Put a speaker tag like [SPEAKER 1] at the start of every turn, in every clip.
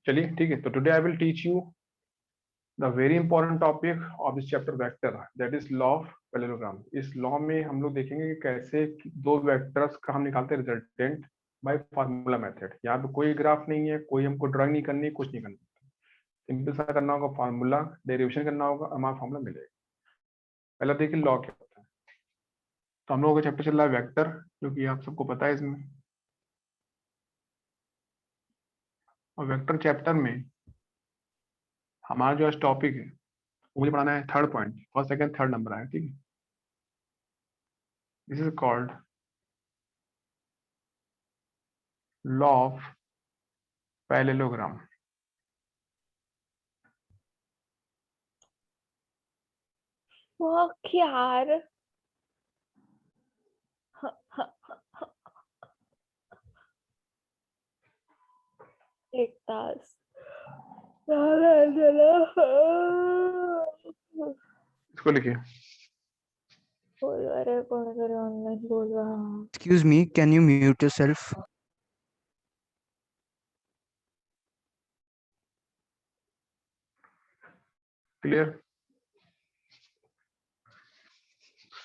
[SPEAKER 1] चलिए ठीक है, तो today I will teach you the very important topic of this chapter vector, that is law of parallelogram. इस law में हम लोग देखेंगे कि कैसे दो वेक्टर्स का हम निकालते हैं रिजल्टेंट बाय फार्मूला मेथड। यहाँ पे कोई ग्राफ नहीं है, कोई हमको ड्राइंग नहीं करनी, कुछ नहीं करना, सिंपल सा करना होगा, फार्मूला डेरिवेशन करना होगा, हमारा फार्मूला मिलेगा। पहला देखिए लॉ क्या होता है। तो हम लोगों का चैप्टर चल रहा है वेक्टर, जो कि आप सबको पता है इसमें। और वेक्टर चैप्टर में हमारा जो टॉपिक है वो मुझे पढ़ाना है third point, first second third number आया, ठीक है। This is called law of parallelogram.
[SPEAKER 2] Fuck यार। एक तास
[SPEAKER 1] इसको लिखिए।
[SPEAKER 2] बोल, अरे कौन करे ऑनलाइन बोल रहा।
[SPEAKER 3] Excuse me, can you mute yourself?
[SPEAKER 1] Clear?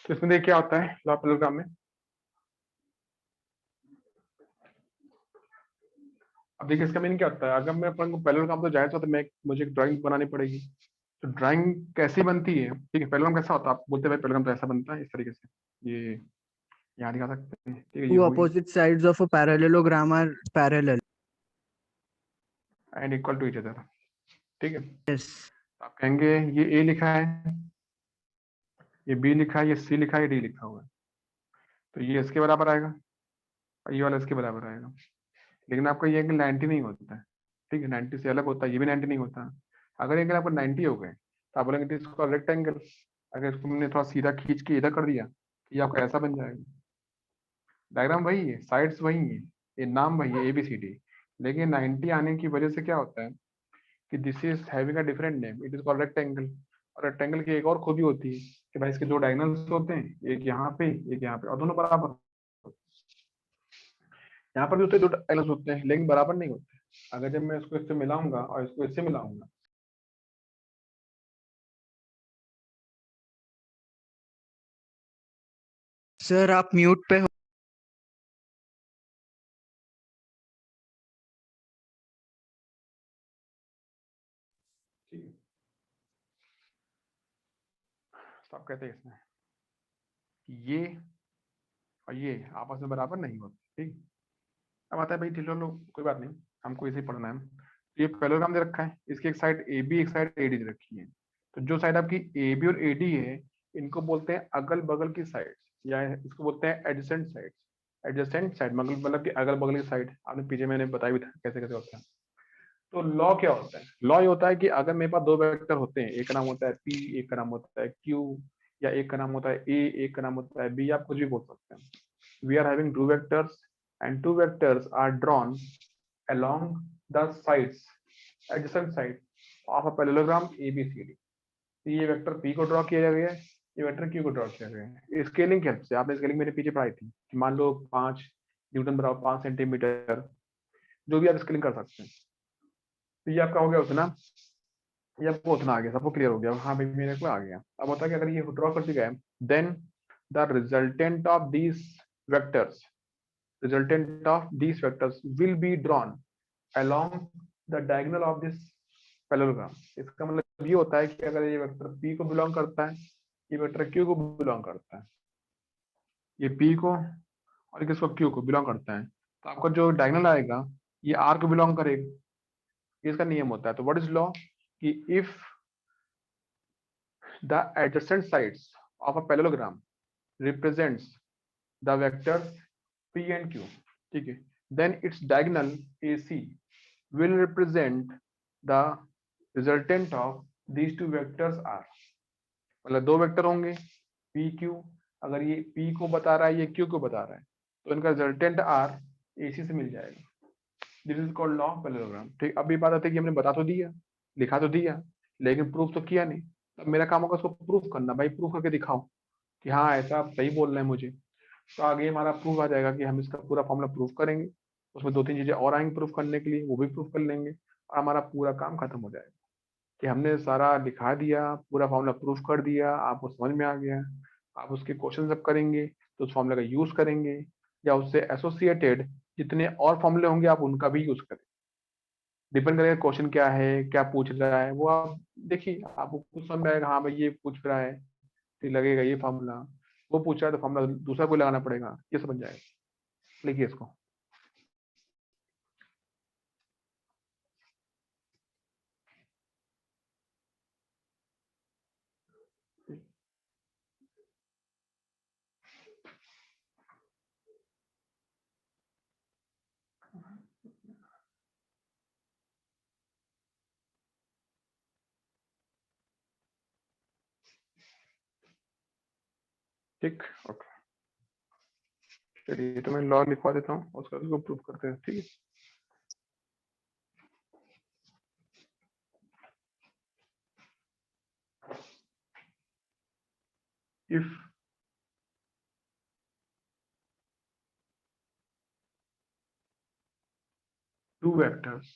[SPEAKER 1] तो इसमें देखिए क्या होता है लॉ ऑफ पैरेललोग्राम में। अब देखिए इसका मीनिंग क्या होता है। अगर मैं अपन को पैरेललोग्राम तो जायज होता है, मैं मुझे एक ड्राइंग बनानी पड़ेगी। तो ड्राइंग कैसी बनती है, ठीक है। पैरेललोग्राम कैसा होता है, आप बोलते हैं भाई पैरेललोग्राम तो ऐसा बनता है, इस तरीके से। ये यहाँ दिखा सकते हैं, ठीक है। ये
[SPEAKER 3] Two
[SPEAKER 1] हुई
[SPEAKER 3] opposite sides of a parallelogram are parallel.
[SPEAKER 1] And equal to each other, ठीक है।
[SPEAKER 3] Yes.
[SPEAKER 1] आप कहेंगे ये ए लिखा है, ये बी लिखा है, ये सी लिखा है, ये डी लिखा हुआ है, तो ये इसके बराबर आएगा और ये वाला इसके बराबर आएगा। लेकिन आपका ये एंगल 90 नहीं होता है, ठीक है। 90 से अलग होता है, ये भी 90 नहीं होता। अगर एंगल आपको 90 हो गए तो आप बोलेंगे इसको रेक्टेंगल। अगर इसको हमने थोड़ा सीधा खींच के इधर कर दिया तो ये आपका ऐसा बन जाएगा। डायग्राम वही है, साइड्स वही है, ये नाम वही है ABCD, लेकिन 90 आने की वजह से क्या होता है कि this is having a different name, it is called rectangle. और रेक्टेंगल की एक और खूबी होती है कि भाई इसके दो डायगोनल्स होते हैं, एक यहाँ पे एक यहाँ पे, और दोनों बराबर। यहाँ पर भी होते हैं, दो डायगोनल्स होते हैं, लेकिन बराबर नहीं होते। अगर जब मैं इसको इससे मिलाऊंगा और इसको इससे मिलाऊंगा,
[SPEAKER 3] Sir, आप mute पे हो।
[SPEAKER 1] ठीक है। तो आप कहते हैं इसमें कि ये और ये आपस में बराबर नहीं होते, ठीक। अब आता है भाई ठीक लो, कोई बात नहीं, हमको इसे पढ़ना है। तो ये पैरेललोग्राम दे रखा है, इसकी एक साइड AB एक साइड AD दे रखी है। तो जो साइड आपकी AB और AD है, इनको बोलते हैं अगल बगल की साइड, या इसको बोलते हैं एडजेसेंट साइड। एडजेसेंट साइड मतलब कि अगल बगल की साइड, आपने पीछे मैंने बताया भी था कैसे कैसे होता है। तो लॉ क्या होता है, लॉ ये होता है कि अगर मेरे पास दो वेक्टर होते हैं, एक का नाम होता है P, एक का नाम होता है Q, या एक का नाम होता है A, एक का नाम होता है B, आप कुछ भी बोल सकते हैं। We are having two vectors and two vectors are drawn along the sides, adjacent side of a parallelogram ABCD। ये वेक्टर P को ड्रॉ किया गया है, ये वेक्टर Q को ड्रॉ किया गया है। स्केलिंग के हेल्प से, आपने स्केलिंग मेरे पीछे पढ़ाई थी कि मान लो 5 न्यूटन बराबर 5 सेंटीमीटर, जो भी आप स्केलिंग कर सकते हैं। तो ये आपका हो गया उतना, ये आपको उतना आ गया, सबको क्लियर हो गया, हाँ भाई मेरे को आ गया। अब होता है कि अगर ये ड्रॉ कर दिया गया, then the resultant of these vectors, resultant of these vectors will be drawn along the diagonal of this parallelogram। इसका मतलब ये होता है कि अगर ये वेक्टर P को बिलोंग करता है, ये वेक्टर Q को बिलोंग करता है, ये P को और किसको Q को बिलोंग करता है, तो आपका जो डायगोनल आएगा ये R को बिलोंग करेगा। ये इसका नियम होता है। तो व्हाट इज लॉ कि if the adjacent sides of a parallelogram represents the vectors P and Q, ठीक है, then its diagonal AC will represent the resultant of these two vectors R। मतलब दो वेक्टर होंगे PQ, अगर ये P को बता रहा है, ये Q को बता रहा है, तो इनका रिजल्टेंट R AC से मिल जाएगा। This is called law of parallelogram, ठीक। अब ये बात आती है कि हमने बता तो दिया, लिखा तो दिया, लेकिन प्रूफ तो किया नहीं। अब मेरा काम होगा उसको प्रूफ करना, भाई प्रूफ करके दिखाओ कि हाँ ऐसा आप सही बोल रहे हैं मुझे। तो आगे हमारा प्रूफ आ जाएगा कि हम इसका पूरा फॉर्मूला प्रूफ करेंगे, उसमें दो तीन चीजें और आएंगी प्रूफ करने के लिए, वो भी प्रूफ कर लेंगे। और हमारा पूरा काम खत्म हो जाएगा कि हमने सारा लिखा दिया, पूरा फॉर्मूला प्रूफ कर दिया, आपको समझ में आ गया, आप उसके क्वेश्चन सब करेंगे तो उस फॉर्मूला का यूज करेंगे, या उससे एसोसिएटेड जितने और फॉर्मूले होंगे आप उनका भी यूज करें। डिपेंड करेगा क्वेश्चन क्या है, क्या पूछ रहा है, वो आप देखिए, आपको कुछ समझ में आएगा, हाँ भाई ये पूछ रहा है तो लगेगा ये फॉर्मूला, वो पूछ रहा है तो फॉर्मूला दूसरा कोई लगाना पड़ेगा, ये समझ जाएगा। लिखिए इसको। ठीक, ओके, चलिए तो मैं लॉ लिखवा देता हूँ, उसको प्रूव करते हैं, ठीक है। if two vectors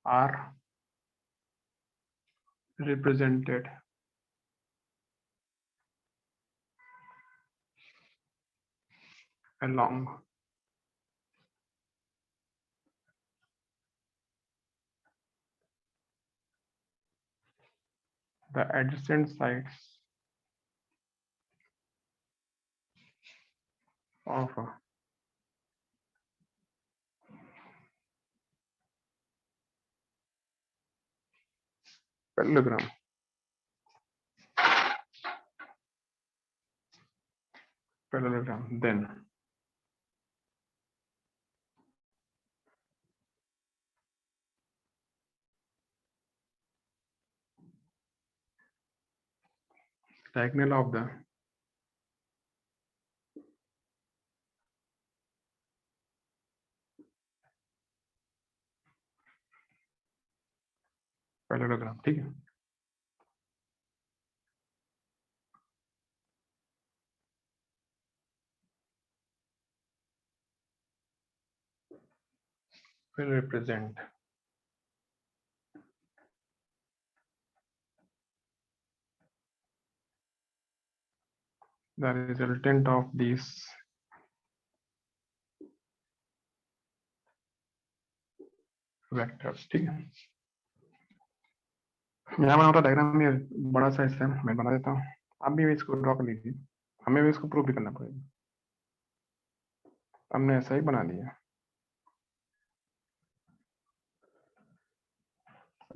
[SPEAKER 1] are represented along the adjacent sides of a parallelogram, then diagonal of the parallelogram, ठीक है। will represent the resultant of these vectors, ठीक है। यहाँ बना होता डायग्राम में बड़ा सा हिस्सा मैं बना देता हूँ, आप भी इसको ड्रॉ कर लीजिए, हमें भी इसको प्रूव भी करना पड़ेगा। हमने ऐसा ही बना लिया,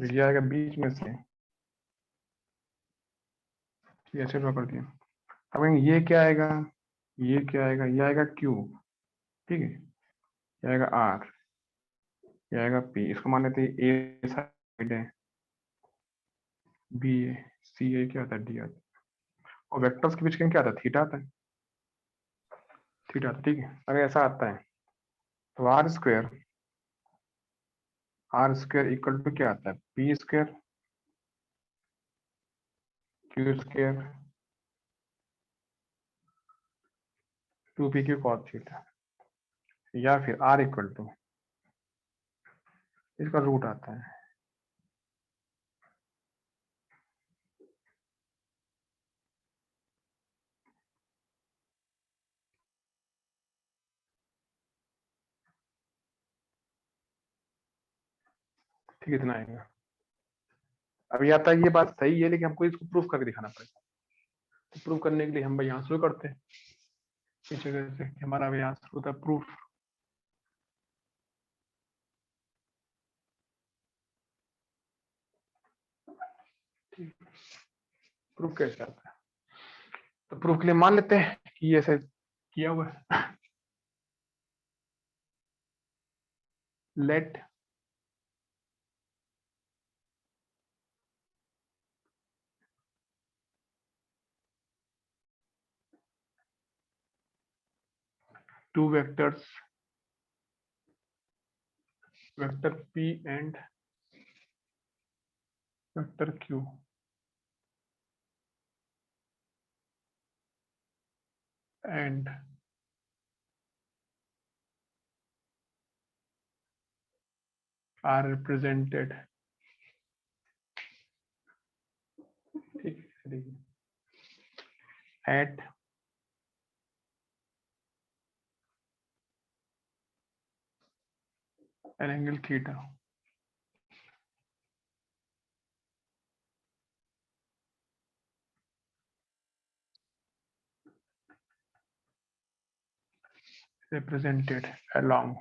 [SPEAKER 1] ये आएगा बीच में से, ठीक है, ऐसे ड्रॉ कर दिया। अब ये क्या आएगा, ये क्या आएगा, ये आएगा क्यू, ठीक है, ये आएगा आर, ये आएगा पी, इसको मान लेते हैं ए साइड है, बी ए, सी ए क्या आता है, डी आता है, और वेक्टर्स के बीच का क्या आता है, थीटा आता है, थीटा आता है, ठीक है। अगर ऐसा आता है तो आर स्क्वायर इक्वल टू क्या आता है, P square Q square 2p Q cos theta, या फिर आर इक्वल टू इसका रूट आता है, ठीक है, इतना आएगा। अब ये आता है, ये बात सही है, लेकिन हमको इसको प्रूफ करके दिखाना पड़ेगा। तो प्रूफ करने के लिए हम भाई यहाँ शुरू करते हैं, इस जगह से हमारा यहाँ शुरू होता है प्रूफ। प्रूफ कैसे आता है, तो प्रूफ के लिए मान लेते हैं कि ये ऐसे किया हुआ है। Let two vectors, vector p and vector q, and are represented, ठीक है, at an angle theta. Represented along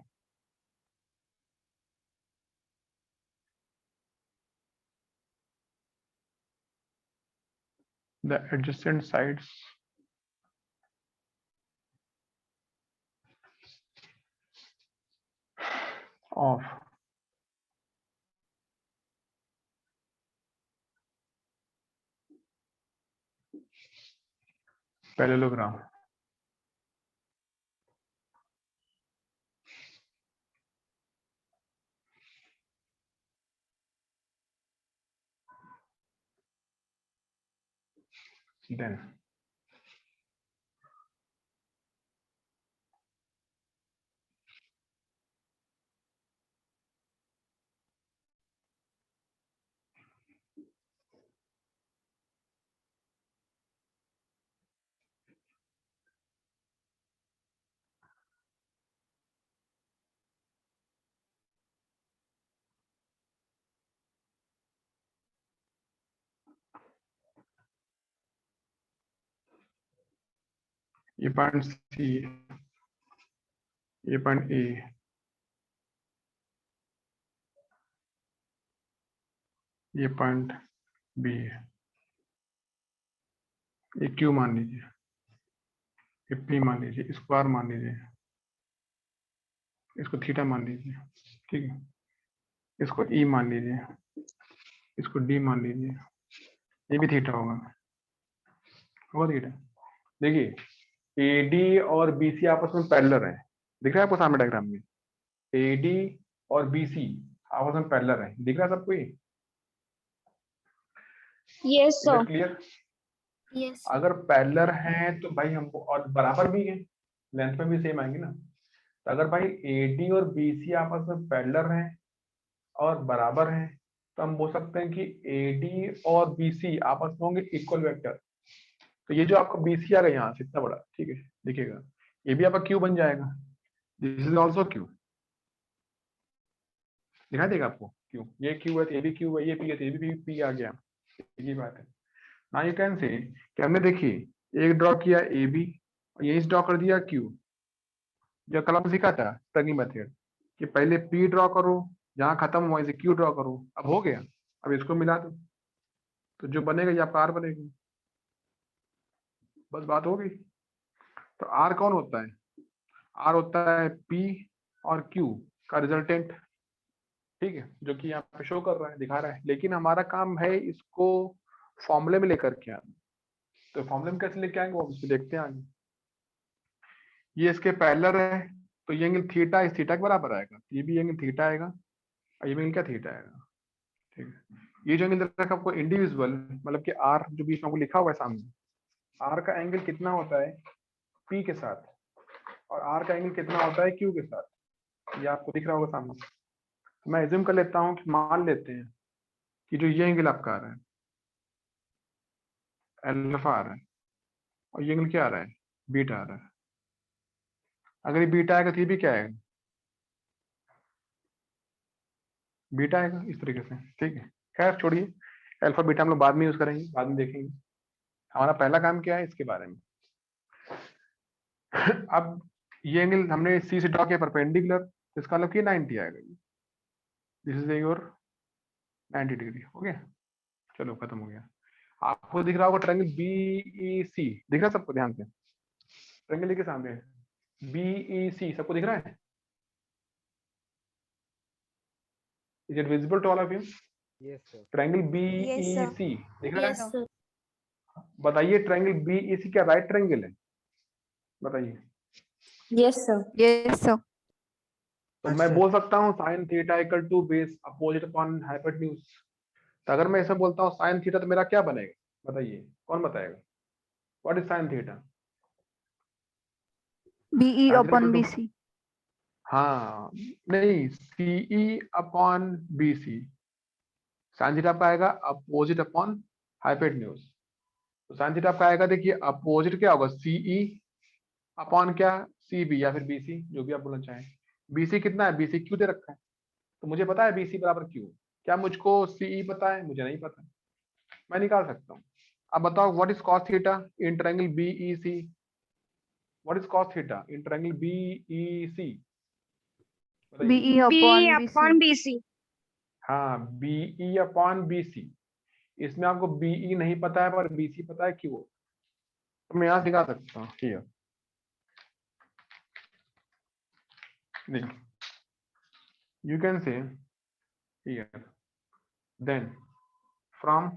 [SPEAKER 1] the adjacent sides of parallelogram. Then ये पॉइंट सी, ये पॉइंट ए, ये पॉइंट बी है, ये क्यू मान लीजिए, ये पी मान लीजिए, इसको आर मान लीजिए, इसको थीटा मान लीजिए, ठीक है, इसको ई मान लीजिए, इसको डी मान लीजिए, ये भी थीटा होगा थीटा। देखिए एडी और बीसी आपस में पैरेलल है, दिख रहा है आपको सामने डायग्राम में, एडी और बीसी आपस में पैरेलल है, दिख रहा है सबको ये?
[SPEAKER 2] Yes sir.
[SPEAKER 1] क्लियर?
[SPEAKER 2] यस
[SPEAKER 1] अगर पैरेलल है तो भाई हमको, और बराबर भी है, लेंथ में भी सेम आएंगे ना, तो अगर भाई एडी और बीसी आपस में पैरेलल हैं और बराबर हैं तो हम बोल सकते हैं कि एडी और बीसी आपस में होंगे इक्वल वेक्टर। तो ये जो आपका बीसी आ गया यहाँ से इतना बड़ा, ठीक है, देखिएगा ये भी आपका क्यू बन जाएगा, दिस इज ऑल्सो क्यू, दिखा देगा आपको क्यू, ये क्यू है तो ये भी क्यू है, ये पी है तो ये भी पी आ गया, ये बात है ना। यू कैन से कि हमने देखिए एक ड्रॉ किया ए बी और यही ड्रॉ कर दिया क्यू, जो कल हमने सीखा था ट्रैकिंग मेथड कि पहले पी ड्रॉ करो, जहां खत्म हुआ इसे क्यू ड्रॉ करो, अब हो गया, अब इसको मिला दो तो जो बनेगा ये आपका आर बनेगा, बस बात हो गई। तो आर कौन होता है? आर होता है पी और क्यू का रिजल्टेंट, ठीक है, जो कि यहाँ पे शो कर रहा है, दिखा रहा है, लेकिन हमारा काम है इसको फॉर्मूले में लेकर के आना। तो फॉर्मूले में कैसे लेके आएंगे वो इसको देखते हैं आगे। ये इसके पैरेलल है तो ये एंगल थीटा इस थीटा के बराबर आएगा, ये भी एंगल थीटा आएगा और ये एंगल क्या थीटा आएगा, ठीक है। ये जो एंगल रखा आपको इंडिविजुअल, मतलब कि आर जो बीच में आपको लिखा हुआ है सामने, आर का एंगल कितना होता है पी के साथ और आर का एंगल कितना होता है क्यू के साथ, ये आपको दिख रहा होगा सामने। तो मैं एज्यूम कर लेता हूँ कि मान लेते हैं कि जो ये एंगल आपका आ रहा है अल्फा आ रहा है और ये एंगल क्या आ रहा है बीटा आ रहा है। अगर ये बीटा आएगा तो ये भी क्या आएगा बीटा आएगा, इस तरीके से, ठीक है। खैर छोड़िए, अल्फा बीटा हम लोग बाद में यूज करेंगे, बाद में देखेंगे, हमारा पहला काम क्या है इसके बारे में। अब ये एंगल हमने सी से ड्रॉ किया परपेंडिकुलर, इसका मतलब कि 90 आएगा, दिस इज योर 90 डिग्री, हो गया, चलो खत्म हो गया। आपको दिख रहा होगा ट्रायंगल बीईसी, दिख रहा है सबको, ध्यान से ट्रायंगल लिखे सामने बीईसी, सबको दिख रहा है? Is it visible to all of you?
[SPEAKER 3] Yes, sir.
[SPEAKER 1] Triangle
[SPEAKER 2] Yes, sir.
[SPEAKER 1] BEC दिख रहा है?
[SPEAKER 2] Yes sir.
[SPEAKER 1] बताइए ट्रायंगल बीईसी क्या राइट ट्रायंगल है? बताइए।
[SPEAKER 2] Yes sir.
[SPEAKER 4] Yes, sir.
[SPEAKER 1] तो
[SPEAKER 3] हाँ,
[SPEAKER 1] मैं
[SPEAKER 3] sir.
[SPEAKER 1] बोल सकता हूँ sine theta equal to base opposite upon hypotenuse. तो अगर मैं ऐसा बोलता हूँ साइन थीटा तो मेरा क्या बनेगा, बताइए कौन बताएगा? What is sine theta?
[SPEAKER 4] BE upon BC.
[SPEAKER 1] हाँ नहीं, CE upon BC, sine theta आपका आएगा अपोजिट अपॉन हाइपोटेन्यूज। तो साइन थीटा आपका आएगा, देखिए अपोजिट क्या होगा, CE अपॉन क्या, CB या फिर BC, जो भी आप बोलना चाहें। BC कितना है, BC क्यू दे रखा है, तो मुझे पता है BC बराबर क्यू। क्या मुझको CE पता है, मुझे नहीं पता, मैं निकाल सकता हूँ। अब बताओ what is cos theta in triangle BEC, what is cos theta in triangle BEC, बताइए।
[SPEAKER 2] BE
[SPEAKER 4] BE
[SPEAKER 2] upon
[SPEAKER 4] upon
[SPEAKER 2] BC.
[SPEAKER 4] BC.
[SPEAKER 1] हाँ, BE अपॉन BC, इसमें आपको BE नहीं पता है पर BC पता है, क्यों, तो मैं यहाँ से निकाल सकता हूँ। Here you can say here, then from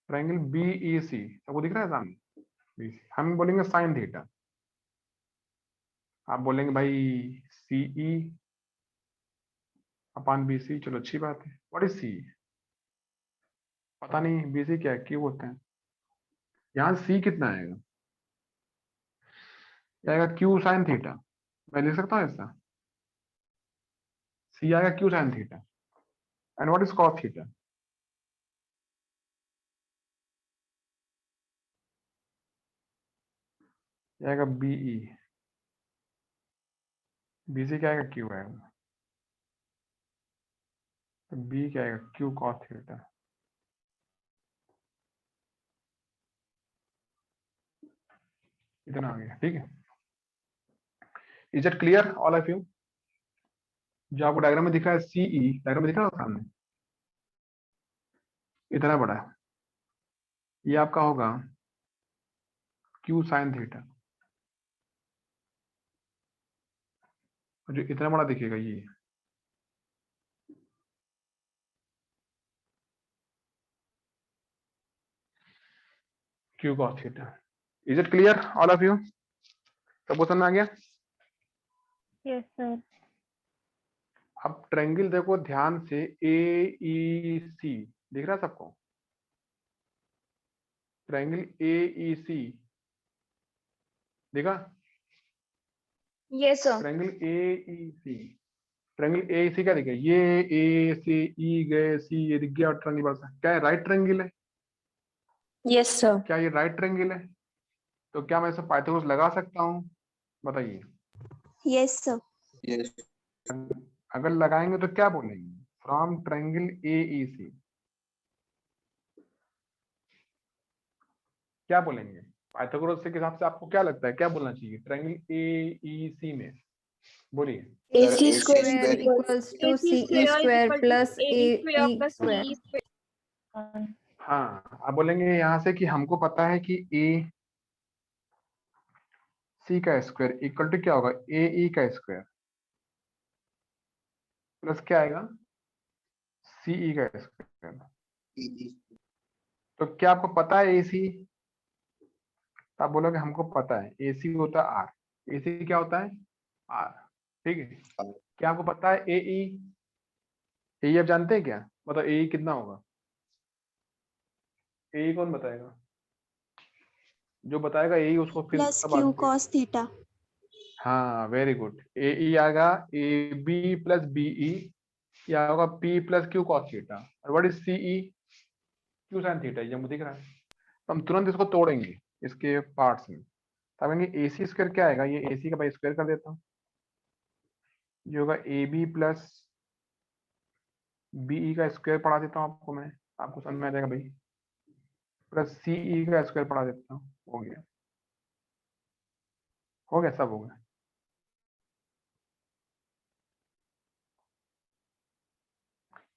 [SPEAKER 1] triangle BEC, सबको दिख रहा है सामने, BC हम बोलेंगे साइन थीटा, आप बोलेंगे भाई CE अपॉन BC, चलो अच्छी बात है। व्हाट इज CE, पता नहीं, BC क्या है, क्यों होता है। यहाँ C कितना आएगा, ये आएगा Q साइन थीटा, मैं लिख सकता हूँ ऐसा, C आएगा Q sine theta. And what is cos theta, ये आएगा BE, BC क्या आएगा, Q आएगा, तो B क्या आएगा, Q cos थीटा। इतना आ गया, ठीक है। Is it clear all of you, जो आपको डायग्राम में दिखा है CE, डायग्राम में दिख रहा है सामने, इतना बड़ा है, ये आपका होगा Q साइन थीटा, और जो इतना बड़ा दिखेगा ये Q cos theta. Is it clear all of you, सबको समझ में आ गया।
[SPEAKER 2] Yes, sir.
[SPEAKER 1] अब ट्रायंगल देखो ध्यान से, AEC दिख रहा है सबको, ट्रायंगल AEC देखा,
[SPEAKER 4] Yes, sir.
[SPEAKER 1] Triangle AEC, triangle AEC क्या दिखा, ये A से E गए, C ये दिख गया, और ट्रायंगल बड़ा क्या है, राइट ट्रायंगल है,
[SPEAKER 4] Yes, sir.
[SPEAKER 1] क्या ये राइट ट्रायंगल है, तो क्या मैं इसे पाइथागोरस लगा सकता हूँ, बताइए।
[SPEAKER 4] Yes, sir.
[SPEAKER 1] अगर लगाएंगे तो क्या बोलेंगे, फ्रॉम ट्रायंगल AEC, क्या बोलेंगे, पाइथागोरस के हिसाब से आपको क्या लगता है, क्या बोलना चाहिए ट्रायंगल AEC में, बोलिए।
[SPEAKER 4] AC square
[SPEAKER 2] Square equals to CE square plus AE square.
[SPEAKER 1] हाँ, आप बोलेंगे यहाँ से कि हमको पता है कि AC का स्क्वायर इक्वल टू क्या होगा, AE का स्क्वायर प्लस क्या आएगा, CE का स्क्वायर। तो क्या आपको पता है AC, तो आप बोलोगे हमको पता है AC होता है R, AC क्या होता है R, ठीक है। क्या आपको पता है AE, AE आप जानते हैं क्या, मतलब AE कितना होगा, AE कौन बताएगा, जो बताएगा AE उसको फिर
[SPEAKER 4] plus
[SPEAKER 1] सब
[SPEAKER 4] Q
[SPEAKER 1] आगे।
[SPEAKER 4] cos theta.
[SPEAKER 1] हाँ वेरी गुड, AE आएगा AB प्लस BE, या होगा P plus Q cos theta, और what is CE, Q sin theta, ये मुझे दिख रहा है। तो हम तुरंत इसको तोड़ेंगे इसके पार्ट्स में, तब कहेंगे AC स्क्वायर क्या आएगा, ये AC का भाई स्क्वायर कर देता हूँ, ये होगा AB प्लस BE का स्क्वायर पढ़ा देता हूँ आपको मैं, आपको समझ में आ जाएगा भाई, प्लस CE का स्क्वायर पढ़ा देता हूँ, हो गया, हो गया, सब हो गया।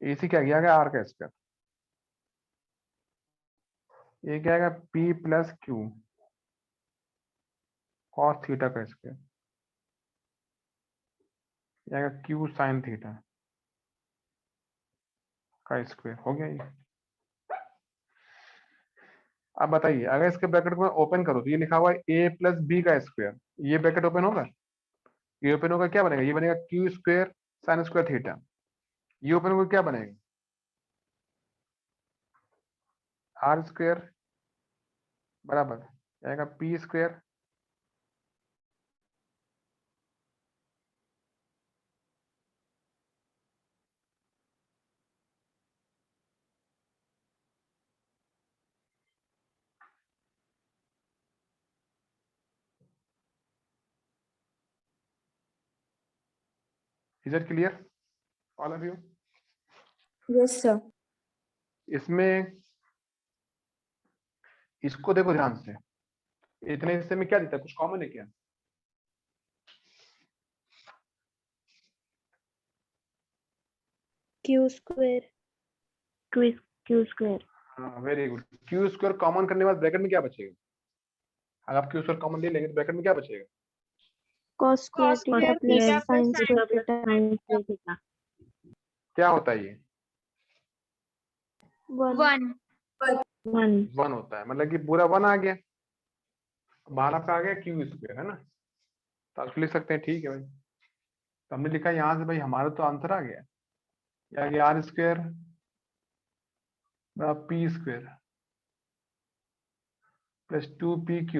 [SPEAKER 1] AC क्या गया R का स्क्वायर, ये क्या आएगा P plus Q cos theta का स्क्वायर, ये आएगा Q sin थीटा का स्क्वायर, हो गया ये। अब बताइए, अगर इसके ब्रैकेट को मैं ओपन करूं तो ये लिखा हुआ है A प्लस B का स्क्वायर, ये ब्रैकेट ओपन होगा, ये ओपन होगा, क्या बनेगा, ये बनेगा Q square sine square theta, ये ओपन होगा क्या बनेगा, R स्क्वायर बराबर आएगा P square is it clear all of you?
[SPEAKER 4] Yes, sir.
[SPEAKER 1] इसमें इसको देखो ध्यान से, इतने हिस्से में क्या देता है, कुछ कॉमन है क्या?
[SPEAKER 2] Q square. Q square.
[SPEAKER 1] हाँ very good. Q square common करने के बाद ब्रैकेट में क्या बचेगा? अगर आप क्यू स्क्वायर कॉमन ले लेंगे तो ब्रैकेट में क्या बचेगा?
[SPEAKER 2] Cos square theta plus sin square theta.
[SPEAKER 1] क्या होता है ये?
[SPEAKER 2] 1.
[SPEAKER 1] 1 होता है, मतलब कि पूरा 1 आ गया, बाहर आपका आ गया क्यू स्क्वायर, है ना? तो आप लिख सकते हैं, ठीक है भाई। तो हमने लिखा यहाँ से भाई हमारा तो आंसर आ गया, ये आ गया R square P square plus 2pq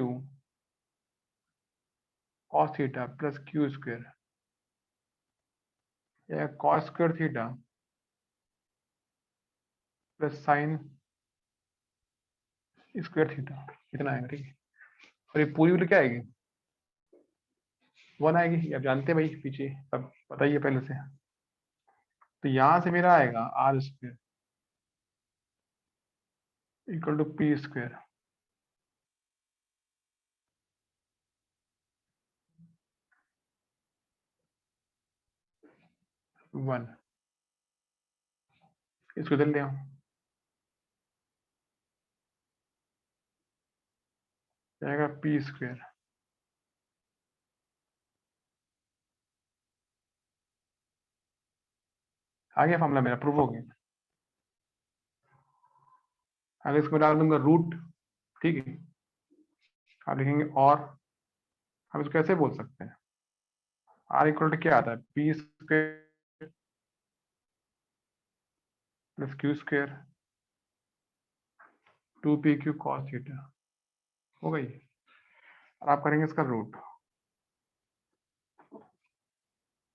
[SPEAKER 1] cos theta plus Q square, या cos square theta plus sine square theta, इतना आएगा, ठीक है। और ये पूरी वाली क्या आएगी? 1 आएगी, ये आप जानते हैं भाई, पीछे सब बताइए पहले से। तो यहां से मेरा आएगा R square equal to P square one, इसको इधर ले आओ, आएगा पी स्क्वायर आ गया, फॉर्मूला मेरा प्रूव हो गया। अगर इसको डाल दूंगा रूट, ठीक है, आप लिखेंगे, और हम इसको कैसे बोल सकते हैं, आर इक्वल टू क्या आता है, P square plus Q square 2pq cos theta, हो गई। और आप करेंगे इसका रूट,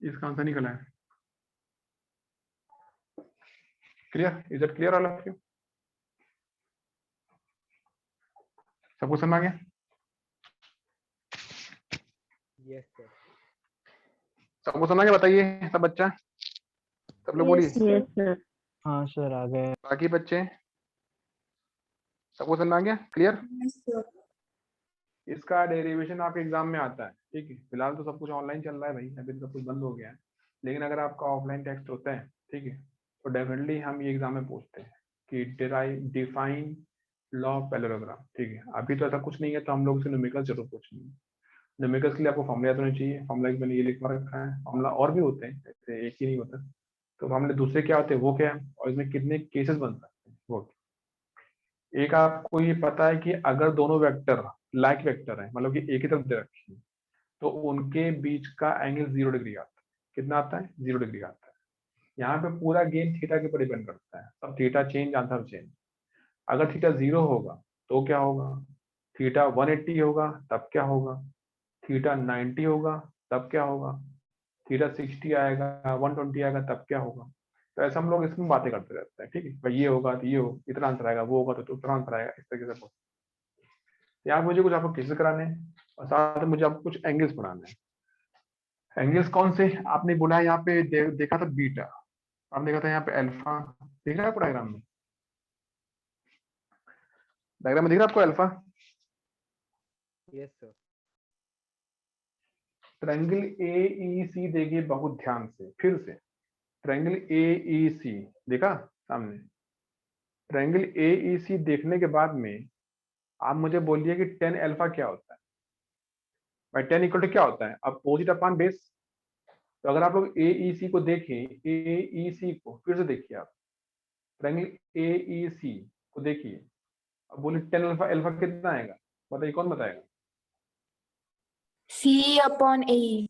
[SPEAKER 1] इसका आंसर निकला है। Clear? Is it clear all of you? सबको समझ आ गया?
[SPEAKER 3] Yes, sir.
[SPEAKER 1] सबको समझ आ गया? बताइए सब बच्चा, सब लोग बोलिए।
[SPEAKER 2] Yes, sir.
[SPEAKER 3] हाँ सर आ गए।
[SPEAKER 1] बाकी बच्चे सबको समझ आ गया? क्लियर?
[SPEAKER 4] Yes, sir.
[SPEAKER 1] इसका डेरिवेशन आपके एग्जाम में आता है, ठीक है। फिलहाल तो सब कुछ ऑनलाइन चल रहा है भाई, अभी तो सब कुछ बंद हो गया है, लेकिन अगर आपका ऑफलाइन टेक्स्ट होता है, ठीक है, तो डेफिनेटली हम ये एग्जाम में पूछते हैं कि डिफाइन लॉ ऑफ पैरेललोग्राम, ठीक है। अभी तो ऐसा कुछ नहीं है, तो हम लोग से न्यूमेरिकल्स जरूर पूछेंगे। न्यूमेरिकल्स के लिए आपको फॉर्मूला याद होना चाहिए, फॉर्मूला मैंने ये लिखवा रखा है, फॉर्मूला और भी होते हैं, ऐसे एक ही नहीं होता। तो फॉर्मूले दूसरे क्या होते हैं, वो क्या है, और इसमें कितने केसेस बन सकते हैं, वो। एक आपको ये पता है कि अगर दोनों वेक्टर लाइक वेक्टर है, मतलब कि एक ही तरफ दे रखी है, तो उनके बीच का एंगल 0 डिग्री आता है। कितना आता है? 0 डिग्री आता है। यहाँ पे पूरा गेम थीटा के ऊपर डिपेंड करता है, सब थीटा चेंज, आंसर चेंज। अगर थीटा 0 होगा तो क्या होगा, थीटा 180 होगा तब क्या होगा, थीटा 90 होगा तब क्या होगा, थीटा 60 आएगा, 120 आएगा तब क्या होगा। तो ऐसा हम लोग इसमें बातें करते रहते हैं, ठीक है भाई, ये होगा तो ये हो, इतना आंसर आएगा, वो होगा तो उतना आंसर आएगा, इस तरीके से। यहाँ मुझे कुछ आपको केसेस कराने हैं और साथ में मुझे आपको कुछ एंगल्स पढ़ाने हैं। एंगल्स कौन से आपने बोला है, यहाँ पे देखा था बीटा, आपने देखा था यहाँ पे अल्फा, दिख रहा है आपको डायग्राम में? डायग्राम में दिख रहा है आपको alpha?
[SPEAKER 3] Yes, sir.
[SPEAKER 1] Triangle AEC देखिए बहुत ध्यान से, फिर से ट्रायंगल AEC देखा सामने। ट्रायंगल AEC देखने के बाद में आप मुझे बोलिए कि tan अल्फा क्या होता है। भाई tan इक्वल टू क्या होता है, अपोजिट अपॉन बेस। तो अगर आप लोग AEC को देखें, AEC को फिर से देखिए, आप ट्रायंगल AEC को देखिए, अब बोलिए tan अल्फा, अल्फा कितना आएगा, बताइए कौन बताएगा?
[SPEAKER 4] C upon A.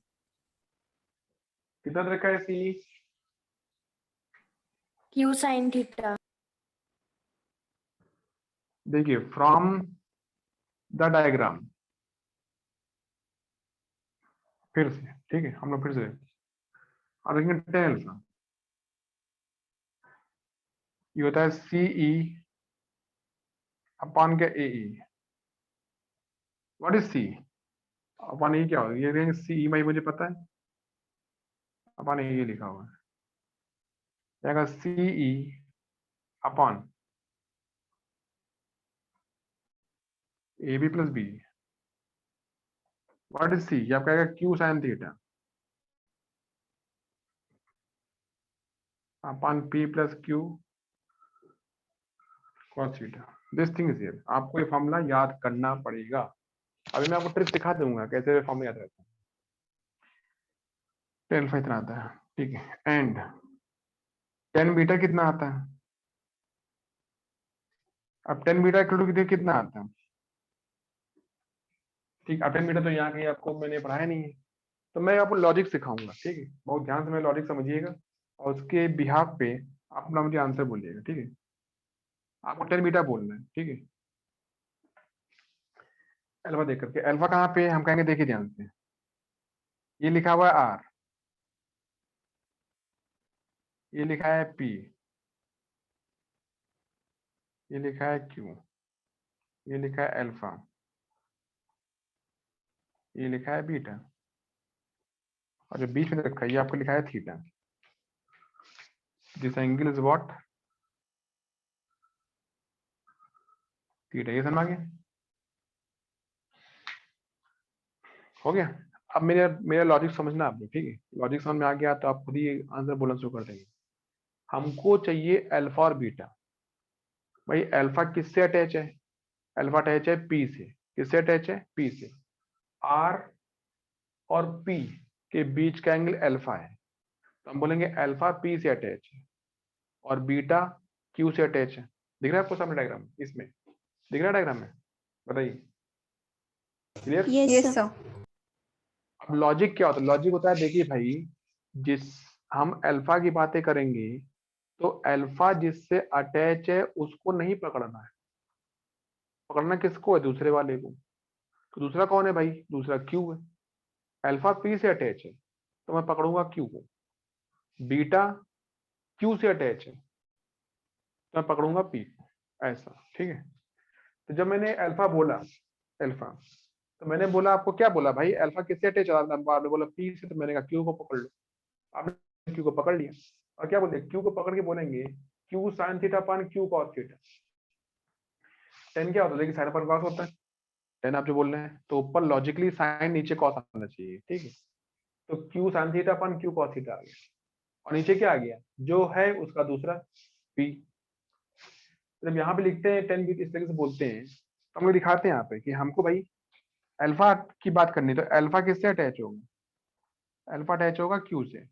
[SPEAKER 1] कितना दे रखा है C?
[SPEAKER 4] Q sin theta.
[SPEAKER 1] देखिए फ्रॉम द डायग्राम, फिर से, ठीक है, हम लोग फिर से और देखेंगे tan अल्फा, ये होता है CE अपॉन क्या AE। What is C upon E क्या होगा, ये देखेंगे CE भाई मुझे पता है, अपन ये लिखा हुआ है, जाएगा CE upon AB plus BE। What is C? ये आपका आएगा Q sine theta upon P plus Q cos theta. This thing is here. आपको ये फॉर्मूला याद करना पड़ेगा। अभी मैं आपको ट्रिक सिखा दूंगा कैसे फॉर्मूला याद रहता है। टेन अल्फा इतना आता है, ठीक है। एंड टेन बीटा कितना आता है? अब टेन बीटा इक्वल टू कितना आता है? ठीक, अब टेन बीटा तो यहाँ कहीं आपको मैंने पढ़ाया नहीं है, तो मैं आपको लॉजिक सिखाऊंगा, ठीक है। बहुत ध्यान से मैं लॉजिक समझिएगा और उसके बिहाफ पे आप अपना मुझे आंसर बोलिएगा, ठीक है। आपको टेन बीटा बोलना है, ठीक है। अल्फा देख करके, अल्फा कहाँ पे हम कहेंगे, देखिए ध्यान से, ये लिखा हुआ है R, ये लिखा है P, ये लिखा है Q, ये लिखा है अल्फा, ये लिखा है बीटा, और जो बीच में रखा है ये आपको लिखा है theta. This angle is what? Theta. ये समझ आ गया? हो गया? अब मेरा लॉजिक समझना आपने, ठीक है। लॉजिक समझ में आ गया तो आप खुद ही आंसर बोलना शुरू कर देंगे। हमको चाहिए अल्फा और बीटा। भाई अल्फा किससे अटैच है? अल्फा अटैच है P से। किससे अटैच है? P से। R और P के बीच का एंगल अल्फा है, तो हम बोलेंगे अल्फा P से अटैच है और बीटा Q से अटैच है। दिख रहा है आपको सामने डायग्राम? इसमें दिख रहा है डायग्राम में? बताइए। क्लियर?
[SPEAKER 2] Yes, sir.
[SPEAKER 1] अब लॉजिक क्या होता है? लॉजिक होता है, देखिए भाई, जिस हम अल्फा की बातें करेंगे तो अल्फा जिससे अटैच है उसको नहीं पकड़ना है। पकड़ना किसको है? दूसरे वाले को। तो दूसरा कौन है भाई? दूसरा Q है। अल्फा P से अटैच है तो मैं पकड़ूंगा Q को। बीटा Q से अटैच है तो मैं पकड़ूंगा P को। ऐसा, ठीक है। तो जब मैंने अल्फा बोला, अल्फा, तो मैंने बोला, आपको क्या बोला भाई? अल्फा किससे अटैच है? आपने बोला P से, तो मैंने कहा Q को पकड़ लो। आपने Q को पकड़ लिया और क्या बोलते? Q को पकड़ के बोलेंगे Q sine theta upon Q cos theta. Ten क्या होता है? देखिए साइन अपान कॉस होता है। टेन आप जो बोल रहे हैं, तो ऊपर लॉजिकली साइन, नीचे कॉस आना चाहिए, ठीक है। तो Q sine theta upon Q cos theta आ गया, और नीचे क्या आ गया? जो है उसका दूसरा P। जब यहाँ पे लिखते हैं टेन बीट इस तरीके से बोलते हैं, तो हम लोग दिखाते हैं यहाँ पे कि हमको भाई अल्फा की बात करनी, तो अल्फा किससे अटैच होगा? अल्फा अटैच होगा Q से।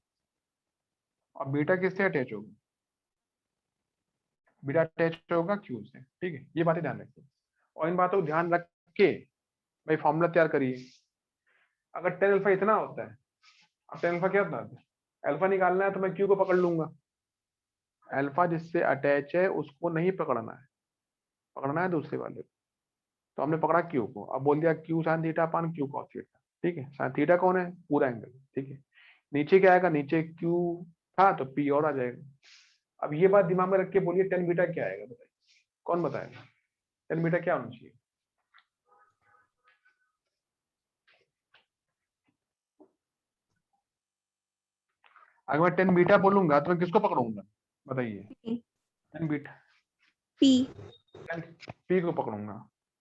[SPEAKER 1] और बीटा किससे अटैच होगा? बीटा अटैच होगा Q से, ठीक है। ये बातें ध्यान रखिए और इन बातों को ध्यान रख के भाई फॉर्मूला तैयार करिए। अगर टेन अल्फा इतना होता है, अब टेन अल्फा क्या होता है? अल्फा निकालना है तो मैं Q को पकड़ लूंगा। अल्फा जिससे अटैच है उसको नहीं पकड़ना है, पकड़ना है दूसरे वाले को। तो हमने पकड़ा Q को, अब बोल दिया Q sine theta upon Q cos theta, ठीक है। साइन थीटा कौन है? पूरा एंगल, ठीक है। नीचे क्या आएगा? नीचे Q था तो P और आ जाएगा। अब ये बात दिमाग में रख के बोलिए टेन बीटा क्या आएगा? बताइए, कौन बताएगा? टेन बीटा क्या होना चाहिए? अगर मैं टेन बीटा बोलूंगा तो मैं किसको पकड़ूंगा? बताइए। Tan beta
[SPEAKER 2] P.
[SPEAKER 1] P को पकड़ूंगा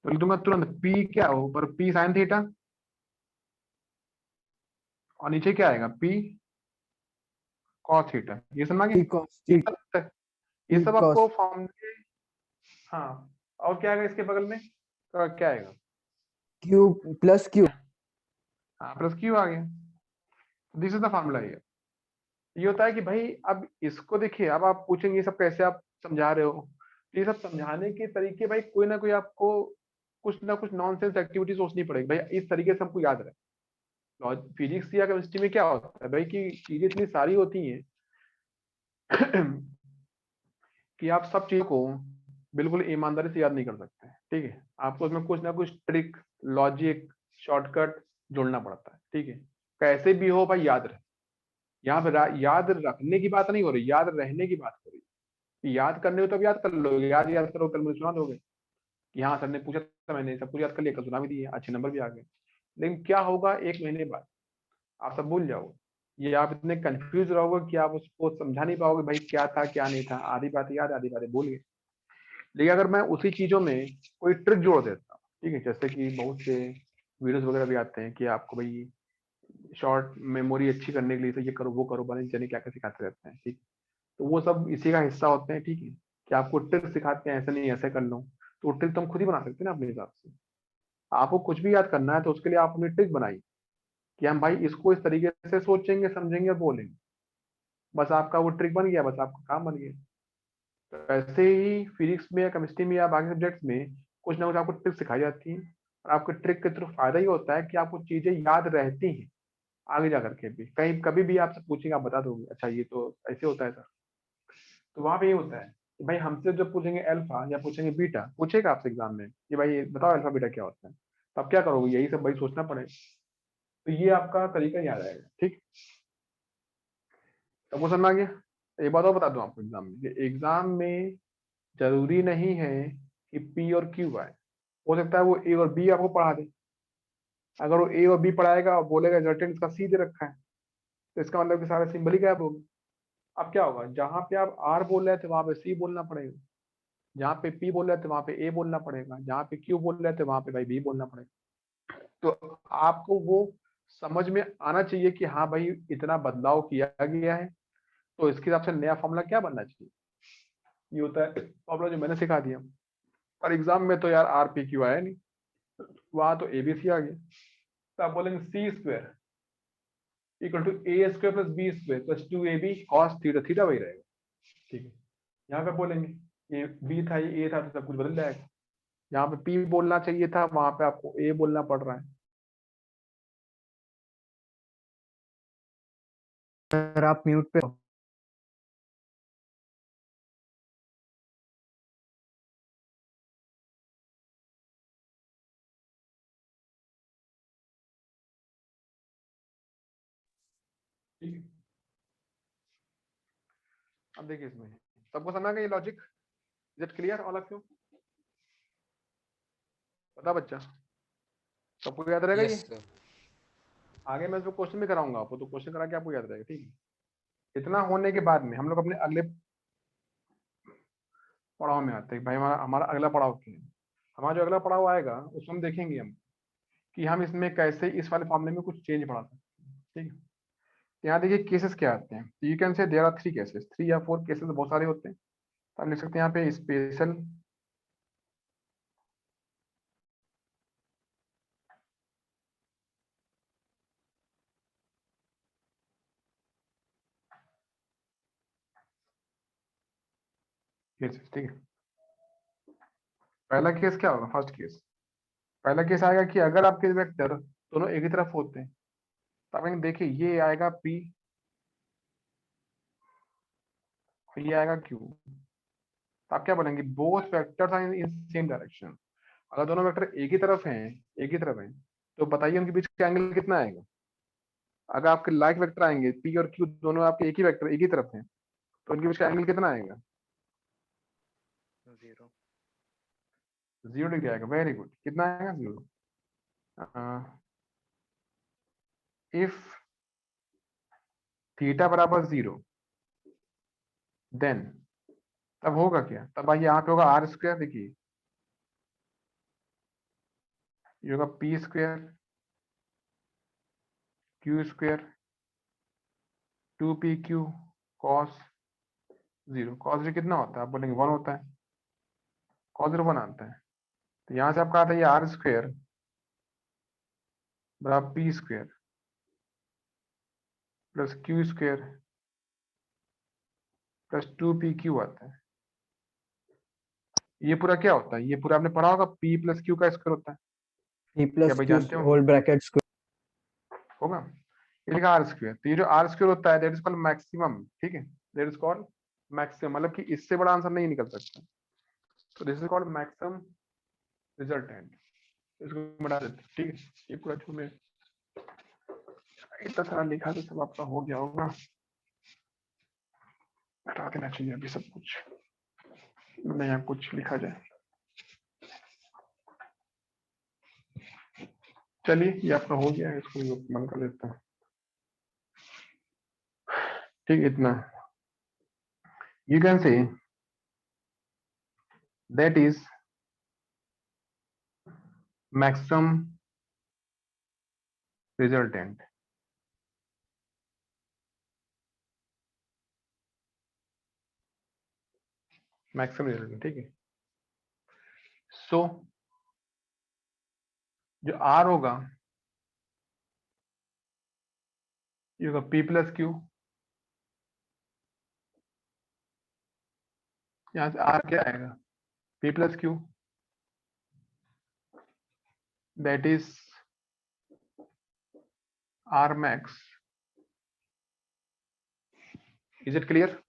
[SPEAKER 1] तो लिख दूंगा तुरंत P क्या हो? पर P साइन थीटा, और नीचे क्या आएगा? P cos theta. ये समझ आ गया? ये सब आपको फॉर्मूले। हाँ, और क्या आएगा इसके बगल में? तो क्या आएगा?
[SPEAKER 3] Q plus Q।
[SPEAKER 1] हाँ, प्लस Q आ गया। This is the formula. ये होता है कि भाई अब इसको देखिए, अब आप पूछेंगे ये सब कैसे आप समझा रहे हो? ये सब समझाने के तरीके भाई कोई ना कोई आपको कुछ ना कुछ नॉनसेंस एक्टिविटी सोचनी पड़ेगी भाई, इस तरीके से हमको याद रहे। फिजिक्स या केमिस्ट्री में क्या होता है भाई कि चीजें इतनी सारी होती हैं कि आप सब चीजों को बिल्कुल ईमानदारी से याद नहीं कर सकते, ठीक है। आपको उसमें कुछ ना कुछ ट्रिक, लॉजिक, शॉर्टकट जोड़ना पड़ता है, ठीक है। कैसे भी हो भाई याद रहे। यहाँ पे याद रखने की बात नहीं हो रही, याद रहने की बात हो रही है। याद करने हो तब याद कर लो, याद याद करो, कल मुझे सुना दोगे कि हाँ सर ने पूछा था, मैंने सब कुछ याद कर लिया, कल सुना भी दिया, अच्छे नंबर भी आ गए। लेकिन क्या होगा 1 महीने बाद? आप सब भूल जाओगे। ये आप इतने कंफ्यूज रहोगे कि आप उसको समझा नहीं पाओगे भाई क्या था क्या नहीं था, आधी बात याद आधी बातें भूल गए। लेकिन अगर मैं उसी चीजों में कोई ट्रिक जोड़ देता हूँ, ठीक है, जैसे कि बहुत से वीडियोस वगैरह भी आते हैं कि आपको भाई शॉर्ट मेमोरी अच्छी करने के लिए तो ये करो वो करो, बने जाने क्या क्या सिखाते रहते हैं, ठीक। तो वो सब इसी का हिस्सा होते हैं, ठीक है, कि आपको ट्रिक सिखाते हैं, ऐसे नहीं ऐसे कर लो। तो ट्रिक तो हम खुद ही बना सकते हैं ना अपने हिसाब से। आपको कुछ भी याद करना है तो उसके लिए आप अपनी ट्रिक बनाइए कि हम भाई इसको इस तरीके से सोचेंगे समझेंगे और बोलेंगे, बस आपका वो ट्रिक बन गया, बस आपका काम बन गया। तो ऐसे ही फिजिक्स में या केमिस्ट्री में या बाकी सब्जेक्ट्स में कुछ ना कुछ आपको ट्रिक सिखाई जाती है, और आपके ट्रिक के थ्रू फायदा ये होता है कि आपको चीजें याद रहती हैं आगे जा करके भी, कहीं कभी भी आपसे पूछेंगे आप बता दोगे, अच्छा ये तो ऐसे होता है सर। तो वहां पे ये होता है कि भाई हमसे जब पूछेंगे अल्फा या पूछेंगे बीटा, पूछेगा आपसे एग्जाम में कि भाई बताओ अल्फा बीटा क्या होता है, तो आप क्या करोगे, यही सब भाई सोचना पड़ेगा। तो ये आपका तरीका याद आएगा, ठीक। तो वो समझ आ गया। एक बात और बता दूं आपको, एग्जाम में, एग्जाम में जरूरी नहीं है कि पी और क्यू आए, हो सकता है वो ए और बी आपको पढ़ा दे। अगर वो ए और बी पढ़ाएगा और बोलेगा रिजल्टेंट इसका सी दे रखा है, तो इसका मतलब कि सारे सिंबल ही गायब हो गए। अब क्या होगा, जहां पे आप आर बोल रहे थे वहां पे सी बोलना पड़ेगा, जहाँ पे पी बोल रहे थे वहां पे ए बोलना पड़ेगा, जहाँ पे क्यू बोल रहे थे वहां पे भाई बी बोलना पड़ेगा। तो आपको वो समझ में आना चाहिए कि हाँ भाई इतना बदलाव किया गया है, तो इसके हिसाब से नया फॉर्मूला क्या बनना चाहिए। ये होता है फॉर्मूला जो मैंने सिखा दिया। और एग्जाम में तो यार आर पी क्यू आया नहीं, वहां तो एबीसी आ गया। तो आप बोलेंगे C square equal to A square plus B square plus 2ab cos theta, theta वही रहेगा, ठीक है। यहाँ पे बोलेंगे ये बी था ये ए था, तो सब कुछ बदल जाएगा। यहाँ पे पी बोलना चाहिए था, वहां पे आपको ए बोलना पड़ रहा है।
[SPEAKER 3] सर आप म्यूट पे हो।
[SPEAKER 1] ठीक है, अब देखिए इसमें सबको समझ आ गया ये logic, is it clear all of you? बता बच्चा, सबको याद रहेगा ये?
[SPEAKER 5] Yes sir.
[SPEAKER 1] आगे मैं इसको क्वेश्चन भी कराऊंगा आपको, तो क्वेश्चन करा के आपको याद रहेगा, ठीक है। इतना होने के बाद में हम लोग अपने अगले पड़ाव में आते हैं। भाई हमारा हमारा अगला पड़ाव क्या है। हमारा जो अगला पड़ाव आएगा उसमें हम देखेंगे हम कि हम इसमें कैसे इस वाले फॉर्मूले में कुछ चेंज बढ़ा सकते हैं, ठीक है। तो यहाँ देखिए केसेस क्या आते हैं, you can say there are 3 cases, 3 या 4 केसेस बहुत सारे होते हैं। तो हम लिख सकते हैं यहाँ पे स्पेशल केसेस, ठीक है। पहला केस क्या होगा, फर्स्ट केस, पहला केस आएगा कि अगर आपके वेक्टर दोनों एक ही तरफ होते हैं, तो आप देखिए ये आएगा P और ये आएगा Q। तो आप क्या बोलेंगे, both vectors are in same direction. अगर दोनों वेक्टर एक ही तरफ हैं, तो बताइए उनके बीच का एंगल कितना आएगा। अगर आपके लाइक वेक्टर आएंगे P और Q दोनों आपके एक ही वेक्टर एक ही तरफ हैं, तो उनके बीच का एंगल कितना आएगा? 0 डिग्री आएगा, वेरी गुड। कितना आएगा? 0। इफ थीटा बराबर 0 देन तब होगा क्या, तब भाई यहाँ पे होगा आर स्क्वायर, देखिए ये होगा P square Q square 2pq cos 0। Cos 0 कितना होता है, आप बोलेंगे 1 होता है, कॉस 0 1 आता है। तो यहाँ से आपका आता है ये आर स्क्वायर बराबर P square plus Q square plus 2pq आता है। ये पूरा क्या होता है, ये पूरा आपने पढ़ा होगा, p प्लस क्यू का स्क्वायर होता है,
[SPEAKER 3] p
[SPEAKER 1] क्या
[SPEAKER 3] plus
[SPEAKER 1] भाई
[SPEAKER 3] q
[SPEAKER 1] जानते होंगे?
[SPEAKER 3] whole bracket square।
[SPEAKER 1] होगा। ये लिखा आर स्क्वायर, तो ये जो आर स्क्वायर होता है दैट इज कॉल्ड मैक्सिमम, ठीक है, दैट इज कॉल्ड मैक्सिमम, मतलब कि इससे बड़ा आंसर नहीं निकल सकता। तो this is called maximum resultant. इसको बढ़ा देते हैं, ठीक है। ये पूरा जो मैं इतना सारा लिखा तो सब आपका हो गया होगा, हटा देना चाहिए अभी सब कुछ, नया कुछ लिखा जाए। चलिए ये आपका हो गया है, इसको बंद कर लेते हैं। ठीक, इतना you can say that is maximum resultant. Maximum resultant, ठीक है। सो जो आर होगा ये होगा पी प्लस क्यू, यहां से आर क्या आएगा P plus Q, that is R max. Is it clear?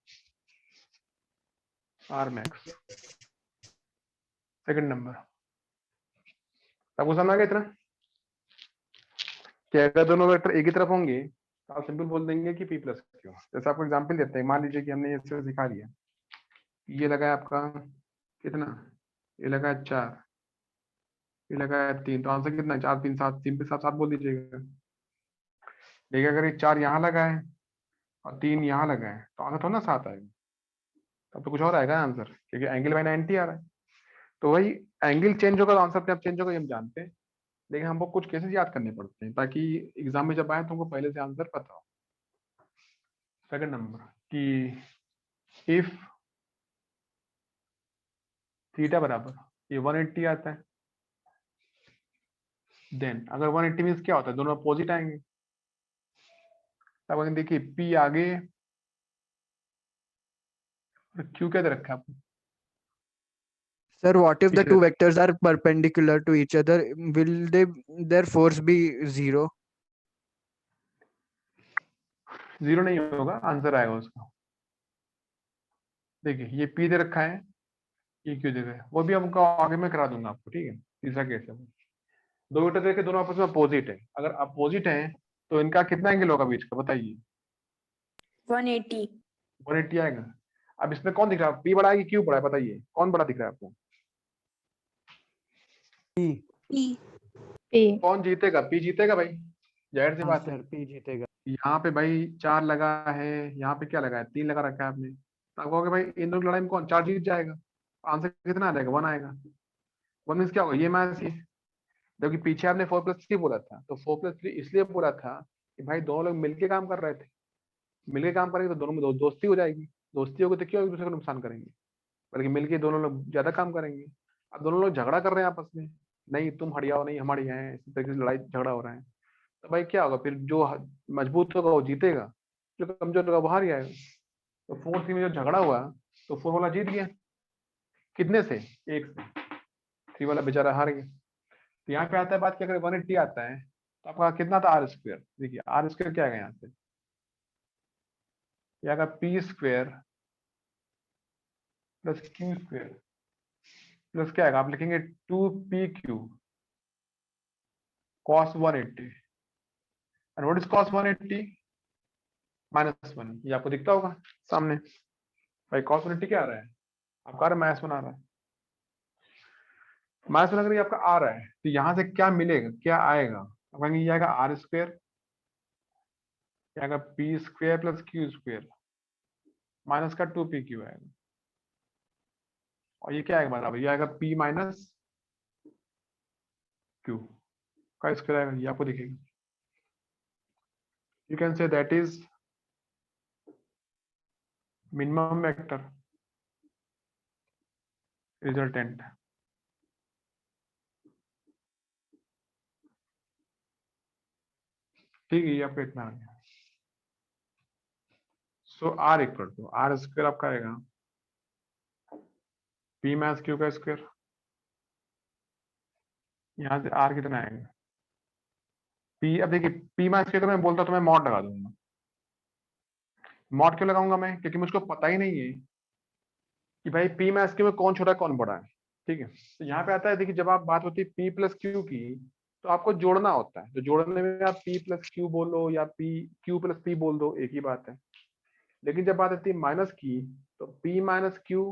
[SPEAKER 1] R max second number. आपको समझ आ गया इतना कि अगर दोनों वेक्टर एक ही तरफ होंगे तो आप सिंपल बोल देंगे कि पी प्लस क्यू। जैसे आपको एग्जांपल देते हैं, मान लीजिए कि हमने इससे सिखा दिया, ये लगा है आपका कितना, ये लगा है 4, ये लगा है 3, तो आंसर कितना है 4 3 7, 3 पे 7 7 बोल दीजिएगा। देखिए अगर ये 4 यहाँ लगा है और 3 यहाँ लगा है तो आंसर थोड़ा ना 7 आएगा, तब तो कुछ और आएगा आंसर, क्योंकि एंगल बाय 90 आ रहा है। तो वही एंगल चेंज होगा तो आंसर अपने आप चेंज होगा, ये हम जानते हैं, लेकिन हमको कुछ केसेस याद करने पड़ते हैं ताकि एग्जाम में जब आए तुमको पहले से आंसर पता हो। सेकंड नंबर कि इफ थीटा बराबर ये 180 आता है, देन अगर 180 मीन्स क्या होता है, दोनों अपोजिट आएंगे। तब अगर देखिए पी आगे और क्यू क्या दे रखा है आपको,
[SPEAKER 3] Sir, what if the
[SPEAKER 1] पीछे
[SPEAKER 3] two vectors are perpendicular to each other? Will their force be 0?
[SPEAKER 1] Zero नहीं होगा, आंसर आएगा उसका। देखिए ये पी दे रखा है, ये क्यू दे रखा है, वो भी हमको आगे में करा दूंगा आपको, ठीक है। तीसरा केस है, दो वेक्टर देखे दोनों आपस में अपोजिट है, अगर अपोजिट है तो इनका कितना एंगल होगा बीच का बताइए?
[SPEAKER 4] 180।
[SPEAKER 1] 180 आएगा। अब इसमें कौन दिख रहा है, पी बड़ा है कि क्यू बड़ा है, बताइए कौन बड़ा दिख रहा है आपको?
[SPEAKER 2] P.
[SPEAKER 1] कौन जीतेगा? पी जीतेगा भाई, जाहिर सी
[SPEAKER 3] हाँ
[SPEAKER 1] बात है।
[SPEAKER 3] सर, P जीतेगा।
[SPEAKER 1] यहाँ पे भाई 4 लगा है, यहाँ पे क्या लगा है 3 लगा रखा है आपने, तो आप कहोगे भाई इन दोनों की लड़ाई में कौन 4 जीत जाएगा, आंसर कितना आ जाएगा 1 आएगा। 1 मीन्स क्या होगा, ये मैच ये, जबकि पीछे आपने 4+3 बोला था, तो 4+3 इसलिए बोला था कि भाई दोनों लोग मिलके काम कर रहे थे, मिलके काम करेंगे तो दोनों में दोस्ती हो जाएगी, दोस्ती होगी तो क्यों एक दूसरे को नुकसान करेंगे, बल्कि मिलके दोनों लोग ज्यादा काम करेंगे। अब दोनों लोग झगड़ा कर रहे हैं आपस में, नहीं तुम हड़ियाओ नहीं हम हड़िया हैं, इसी तरीके से लड़ाई झगड़ा हो रहा है, तो भाई क्या होगा फिर, जो मजबूत होगा वो जीतेगा, जो कमजोर होगा वो हार जाएगा। तो 4-3 में जो झगड़ा हुआ तो 4 वाला जीत गया, कितने से 1 से, 3 वाला बेचारा हार गया। तो यहाँ पे आता है बात कि अगर 180 आता है तो आपका कितना था आर स्क्वायर, देखिए आर स्क्वायर क्या आएगा यहाँ से, ये आएगा P square plus Q square plus क्या आएगा, आप लिखेंगे 2pq cos 180, and what is cos 180 -1, ये आपको दिखता होगा सामने। भाई cos 180 क्या आ रहा है आपका, -1 आ रहा है, -1 अगर ये आपका आ रहा है तो यहाँ से क्या मिलेगा, क्या आएगा, आप कहेंगे ये आएगा आर स्क्वायर, ये आएगा P square plus Q square minus का 2pq आएगा, और ये क्या आएगा बराबर, ये आएगा p माइनस क्यू का स्क्वायर आएगा, ये आपको दिखेगा। You can say that is minimum vector resultant. ठीक है, ये आपका इतना आ गया। So R equal to R square आपका आएगा पी माइनस क्यू का स्क्वायर, यहाँ से आर कितना आएगा पी। अब देखिए पी माइनस क्यू तो मैं बोलता तो मैं मॉड लगा दूंगा, मॉड क्यों लगाऊंगा मैं, क्योंकि मुझको पता ही नहीं है कि भाई पी माइनस क्यू में कौन छोटा कौन बड़ा है, ठीक है। तो यहाँ पे आता है देखिए, जब आप बात होती है पी प्लस क्यू की तो आपको जोड़ना होता है, तो जोड़ने में आप पी प्लस क्यू बोलो या पी क्यू प्लस पी बोल दो, एक ही बात है। लेकिन जब बात आती है माइनस की तो पी माइनस क्यू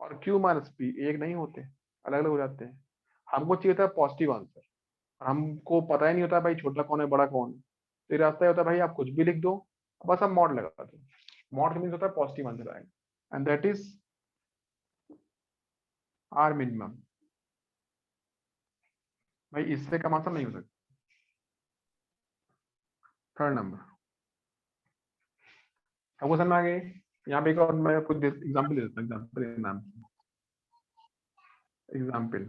[SPEAKER 1] और क्यू माइनस पी एक नहीं होते, अलग अलग हो जाते हैं। हमको चाहिए था पॉजिटिव आंसर, और हमको पता ही नहीं होता भाई छोटा कौन है बड़ा कौन है, तो ये रास्ता होता है भाई आप कुछ भी लिख दो, बस आप मॉड लगा दो, मॉड के मीन्स होता है पॉजिटिव आंसर आएगा, and that is R minimum. भाई इससे कम आंसर नहीं हो सकता। थर्ड नंबर, आपको समझ में आ गई? यहाँ पे एक और मैं आपको एग्जाम्पल दे देता हूँ। एग्जाम्पल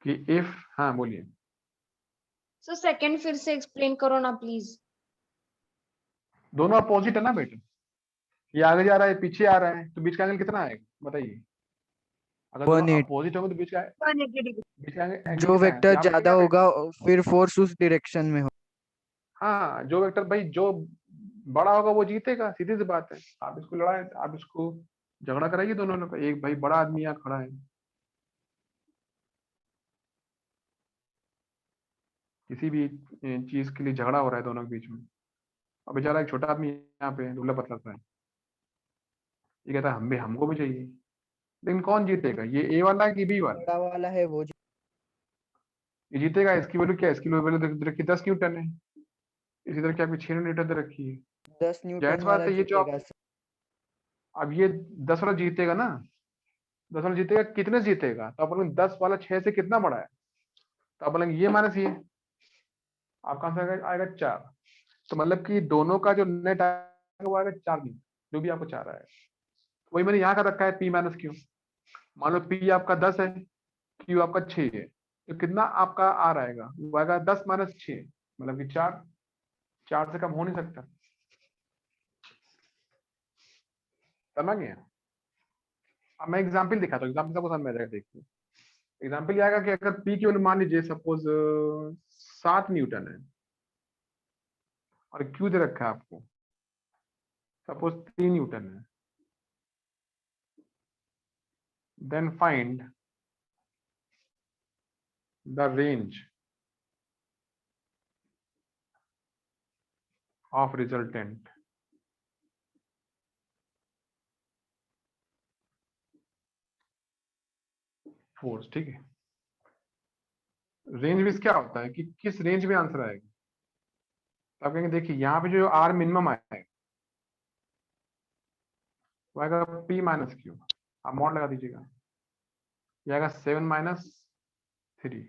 [SPEAKER 1] कि इफ, हाँ बोलिए।
[SPEAKER 5] सर सेकंड फिर से एक्सप्लेन करो ना प्लीज।
[SPEAKER 1] दोनों अपोजिट है ना बेटा, ये आगे जा रहा है पीछे आ रहा है, तो बीच का एंगल कितना आएगा बताइए? अगर दोनों
[SPEAKER 3] 180।
[SPEAKER 1] अपोजिट होंगे तो बीच का
[SPEAKER 5] 180 डिग्री।
[SPEAKER 1] एंगल
[SPEAKER 3] जो
[SPEAKER 1] कितना है? तो
[SPEAKER 3] वेक्टर
[SPEAKER 1] यहाँ पे
[SPEAKER 3] ज्यादा
[SPEAKER 1] क्या है?
[SPEAKER 3] होगा फिर फोर्स उस डायरेक्शन में हो।
[SPEAKER 1] हाँ, जो वेक्टर भाई जो बड़ा होगा वो जीतेगा, सीधी सी बात है। आप इसको लड़ाए, आप इसको झगड़ा कराइए दोनों लोग, एक भाई बड़ा आदमी यहाँ खड़ा है, किसी भी चीज के लिए झगड़ा हो रहा है दोनों के बीच में, और बेचारा एक छोटा आदमी यहाँ पे दुबला पतला सा है, ये कहता है हम भी, हमको भी चाहिए। लेकिन कौन जीतेगा, ये ए वाला है कि बी वाला?
[SPEAKER 3] बड़ा वाला है वो
[SPEAKER 1] ये जीतेगा। इसकी वैल्यू क्या है? इसकी वैल्यू दे रखी 10 न्यूटन है, इसी तरह की आपकी 6 न्यूटन दे रखी है।
[SPEAKER 3] 10
[SPEAKER 1] जाहिर
[SPEAKER 3] न्यूटन
[SPEAKER 1] सी
[SPEAKER 3] वाला
[SPEAKER 1] बात है, ये जो
[SPEAKER 3] जीतेगा।
[SPEAKER 1] अब ये 10 वाला जीतेगा ना, 10 वाला जीतेगा, कितने से जीतेगा? तो आप बोलेंगे 10 वाला 6 से कितना बड़ा है, तो आप बोलेंगे ये माइनस ये, आपका आंसर आएगा 4। तो मतलब कि दोनों का जो नेट आएगा वो आएगा 4 न्यूटन, जो भी आपको चाह रहा है। वही मैंने यहाँ का रखा है पी माइनस क्यू। मान लो पी आपका 10 है, क्यू आपका 6 है, तो कितना आपका आर आएगा? वो आएगा 10 माइनस 6, मतलब कि 4। 4 से कम हो नहीं सकता। समझ गए? अब मैं एग्जाम्पल दिखाता हूँ, एग्जाम्पल सबको समझ में आ जाएगा। देखिए एग्जाम्पल क्या आएगा कि अगर पी की वैल्यू मान लीजिए सपोज 7 न्यूटन है, और क्यू दे रखा है आपको सपोज 3 न्यूटन है, then find the range of resultant force. ठीक है, रेंज में क्या होता है कि किस रेंज में आंसर आएगा। तो आप कहेंगे देखिए यहाँ पे जो आर मिनिमम आएगा वो आएगा पी माइनस क्यू, आप मॉड लगा दीजिएगा, ये आएगा 7 माइनस 3,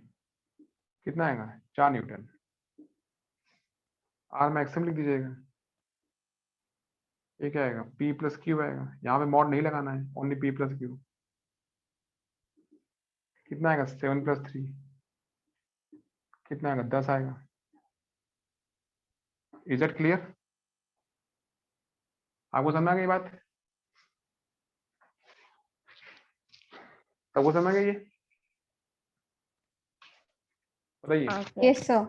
[SPEAKER 1] कितना आएगा? 4 न्यूटन। आर मैक्सिमम लिख दीजिएगा, ये क्या आएगा? पी प्लस क्यू आएगा। यहाँ पे मॉड नहीं लगाना है, ओनली पी प्लस क्यू। कितना आएगा? 7 प्लस 3, कितना आएगा? 10 आएगा। Is it clear? आपको समझ आ गई बात? सबको समझ आ गई? ये बताइए।
[SPEAKER 4] Yes, sir.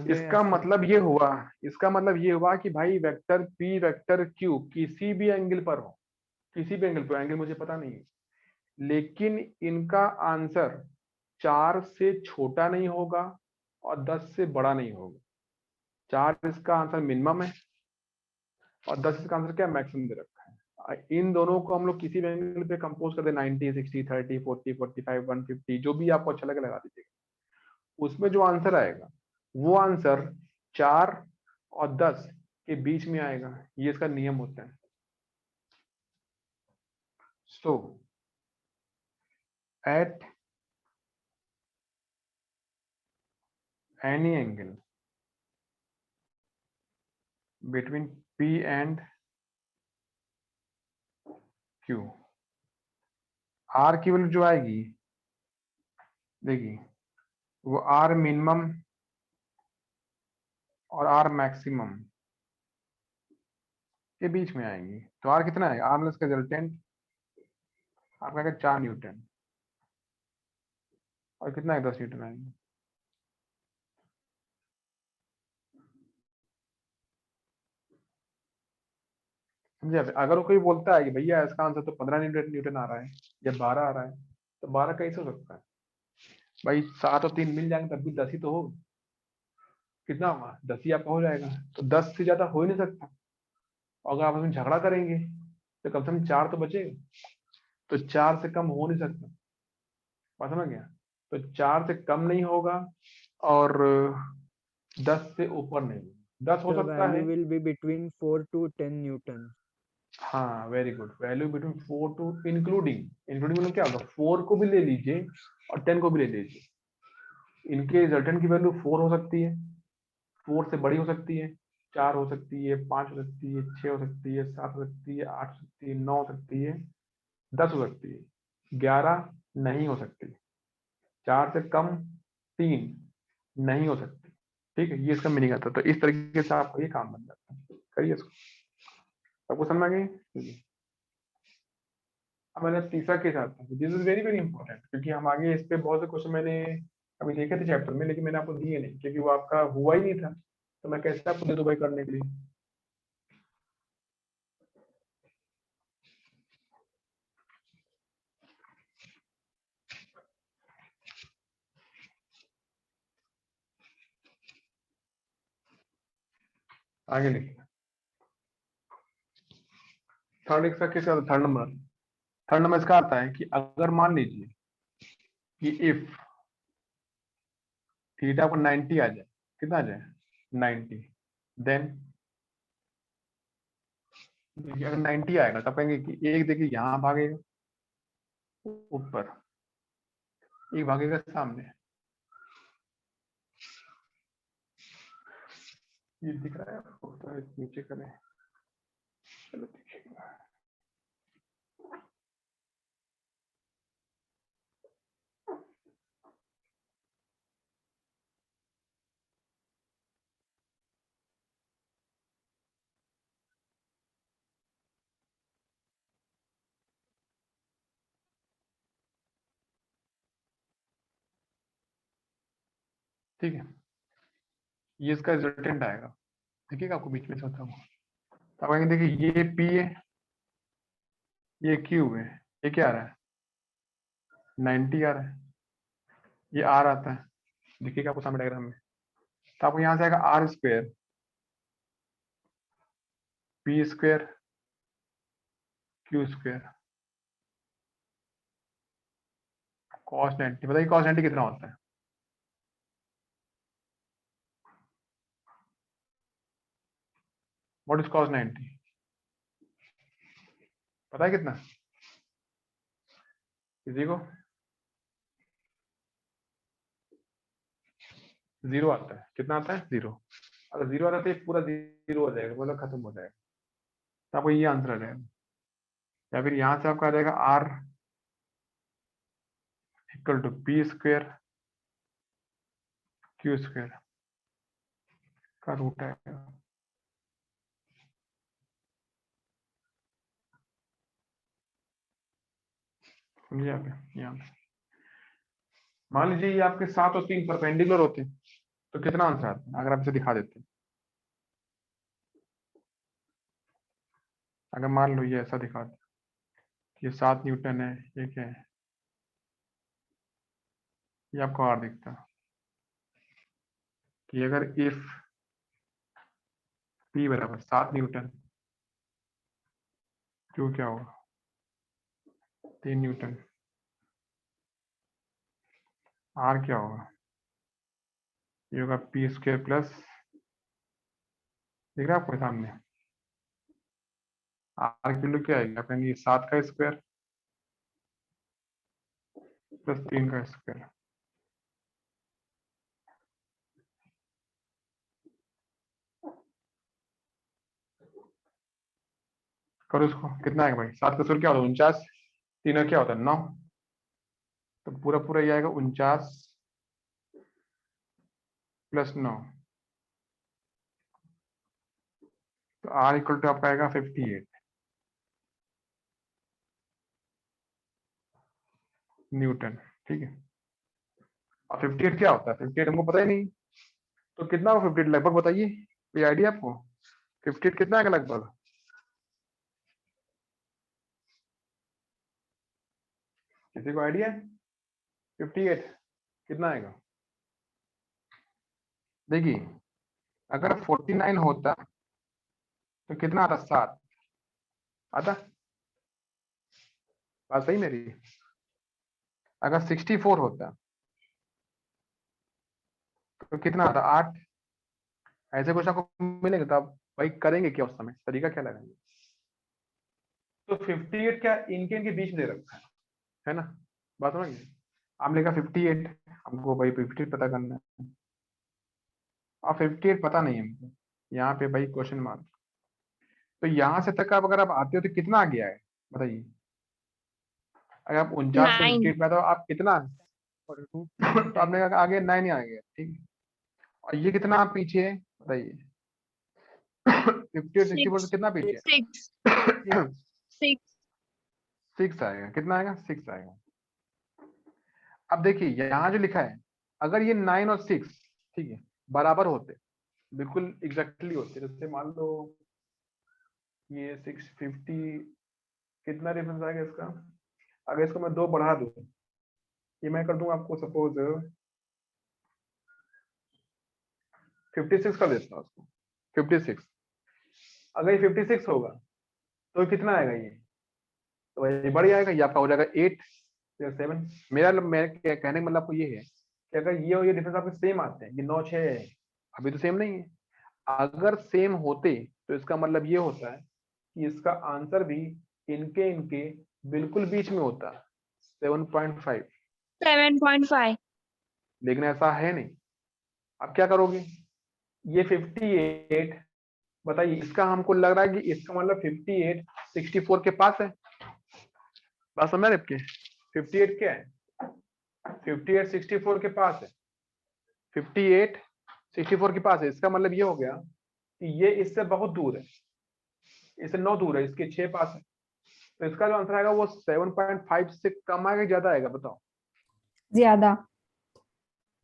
[SPEAKER 1] इसका मतलब ये हुआ, इसका मतलब ये हुआ कि भाई वेक्टर पी वेक्टर क्यू किसी भी एंगल पर हो, किसी भी एंगल पर, एंगल मुझे पता नहीं है, लेकिन इनका आंसर 4 से छोटा नहीं होगा और 10 से बड़ा नहीं होगा। 4 इसका आंसर मिनिमम है और 10 इसका आंसर क्या? मैक्सिमम दे रखा है। इन दोनों को हम लोग किसी भी एंगल पे कंपोज कर दे, 90, 60, 30, 40, 45, 150, जो भी आपको अच्छा लगे लगा दीजिएगा। उसमें जो आंसर आएगा वो आंसर 4 और 10 के बीच में आएगा। ये इसका नियम होता है। So at any angle between P and Q, R की वैल्यू जो आएगी, देखिए वो R मिनिमम और R मैक्सिमम के बीच में आएंगी। तो R कितना है? R प्लस का रिजल्टेंट आपका आएगा 4 न्यूटन, और कितना है? 10 न्यूटन आएंगे। समझे? अगर वो कोई बोलता है कि भैया इसका आंसर तो 15 न्यूटन आ रहा है या 12 आ रहा है, तो 12 कैसे हो सकता है भाई? 7 और 3 मिल जाएंगे तब भी 10 ही तो हो। कितना होगा? 10 ही आपका हो जाएगा। तो 10 से ज्यादा हो ही नहीं सकता। अगर आप उसमें झगड़ा करेंगे तो कम से कम 4 तो बचेगा, तो 4 से कम हो नहीं सकता। बात समझ गया? तो 4 से कम नहीं होगा और 10 से ऊपर नहीं होगा। 10 हो
[SPEAKER 3] The
[SPEAKER 1] सकता है।
[SPEAKER 3] value will be between 4 to 10 Newton.
[SPEAKER 1] हाँ very good, value between 4 to including, मतलब क्या होगा, 4 को भी ले लीजिए और 10 को भी ले लीजिए। इनके रिजल्टेंट की वैल्यू 4 हो सकती है, 4 से बड़ी हो सकती है, 4 हो सकती है, 5 हो सकती है, 6 हो सकती है, 7 हो सकती है, 8 हो सकती है, 9 हो सकती है, 10 हो सकती है, 11 नहीं हो सकती, 4 से कम 3 नहीं हो सकती। ठीक है, ये इसका मीनिंग आता है। तो इस तरीके से आपको ये काम बन जाता है। करिए इसको, सबको समझ में आ गई। अब मैंने तीसरा केस आता है, this is very very important, क्योंकि हम आगे इस पे बहुत से क्वेश्चन मैंने अभी देखे थे चैप्टर में, लेकिन मैंने आपको दिए नहीं क्योंकि वो आपका हुआ ही नहीं था, तो मैं कैसे आपको दे दूं भाई करने के लिए। आगे लिखिए, थर्ड इसका केस आता है, थर्ड नंबर इसका आता है कि अगर मान लीजिए कि इफ थीटा को 90 आ जाए, कितना आ जाए 90, देन देखिए अगर 90 आएगा तब कहेंगे कि एक देखिए यहाँ भागेगा ऊपर, एक भागेगा सामने, ये दिख रहा है आपको, तो नीचे करें, चलो देखिएगा। ठीक है, ये इसका रिजल्टेंट आएगा, देखिएगा आपको बीच में से होता हुआ, तो आप कहेंगे देखिए ये पी है, ये क्यू है, ये क्या आ रहा है 90 आ रहा है, ये आर आता है, देखिएगा आपको सामने डायग्राम में, तो आपको यहाँ से आएगा R square P square Q square cos 90। बताइए कॉस 90 कितना होता है, व्हाट इज कॉस 90, पता है कितना किसी को, 0 आता है, कितना आता है 0, अगर 0 आता है तो ये पूरा 0 हो जाएगा, मतलब खत्म हो जाएगा, तो आपको ये आंसर आ जाएगा। या फिर यहाँ से आपका आ जाएगा R equal to P square Q square का रूट आएगा। समझिए आप यहाँ पे मान लीजिए ये आपके 7 और 3 परपेंडिकुलर होते तो कितना आंसर आता है, अगर आप इसे दिखा देते, अगर मान लो ये ऐसा दिखा दे, ये 7 न्यूटन है, ये क्या है, ये आपको आर दिखता कि अगर इफ पी बराबर 7 न्यूटन, क्यू क्या होगा 3 न्यूटन, आर क्या होगा, ये होगा पी स्क्वायर प्लस, दिख रहा है आपको सामने, आर की वैल्यू क्या आएगी, आप कहेंगे 7 का स्क्वायर प्लस 3 का स्क्वायर, करो इसको, कितना आएगा भाई, 7 का स्क्वायर क्या होता है 49, 3 का क्या होता है 9, तो पूरा पूरा ये आएगा 49 प्लस 9, तो आर इक्वल टू आपका आएगा 58 न्यूटन। ठीक है, और 58 क्या होता है, 58 हमको पता ही नहीं, तो कितना हो 58 लगभग बताइए, कोई आइडिया आपको 58 कितना आएगा लगभग, किसी को आइडिया है 58 कितना आएगा, देखिए अगर 49 होता तो कितना आता, 7 आता, बात सही मेरी, अगर 64 होता तो कितना आता 8, ऐसे क्वेश्चन आपको मिलेंगे तो आप भाई करेंगे क्या उस समय, तरीका क्या लगाएंगे? तो 58 क्या इनके इनके बीच में दे रखा है ना, बात समझ गए? आपने लिखा 58, हमको भाई 58 पता करना है, और 58 पता नहीं है हमको, यहाँ पे भाई क्वेश्चन मार्क। तो यहाँ से तक आप अगर आप आते हो तो कितना आ गया है बताइए? अगर आप 49 से
[SPEAKER 5] 9.
[SPEAKER 1] 58 पे आते हो आप कितना तो आपने कहा आगे 9 ही आ गया, ठीक है। और ये कितना आप पीछे है बताइए? 58 64 से कितना पीछे
[SPEAKER 5] 6.
[SPEAKER 1] है?
[SPEAKER 5] 6.
[SPEAKER 1] 6 आएगा, कितना आएगा? 6 आएगा। अब देखिए यहाँ जो लिखा है, अगर ये 9 और 6 ठीक है बराबर होते, बिल्कुल एग्जैक्टली होते, जैसे मान लो ये 650, कितना डिफरेंस आएगा इसका? अगर इसको मैं 2 बढ़ा दूं, ये मैं कर दूं आपको सपोज 56 कर देता हूँ उसको, 56। अगर ये 56 होगा तो कितना आएगा ये? तो ये बढ़ जाएगा, ये आपका हो जाएगा 8 या 7। मेरे कहने का मतलब आपको ये है कि अगर ये और ये डिफरेंस आपके सेम आते हैं, ये 9 6 है, अभी तो सेम नहीं है। अगर सेम होते तो इसका मतलब ये होता है कि इसका आंसर भी इनके इनके बिल्कुल बीच में होता, 7.5।
[SPEAKER 5] 7.5.
[SPEAKER 1] लेकिन ऐसा है नहीं। अब क्या करोगे? ये 58 बताइए, इसका हमको लग रहा है कि इसका मतलब 58 64 के पास है, बात समझ रहे आपके? 58 क्या है? 58 64 के पास है, 58 64 के पास है। इसका मतलब ये हो गया कि ये इससे बहुत दूर है, इससे 9 दूर है, इसके 6 पास है। तो इसका जो आंसर आएगा वो 7.5 से कम आएगा, ज्यादा आएगा बताओ?
[SPEAKER 6] ज्यादा।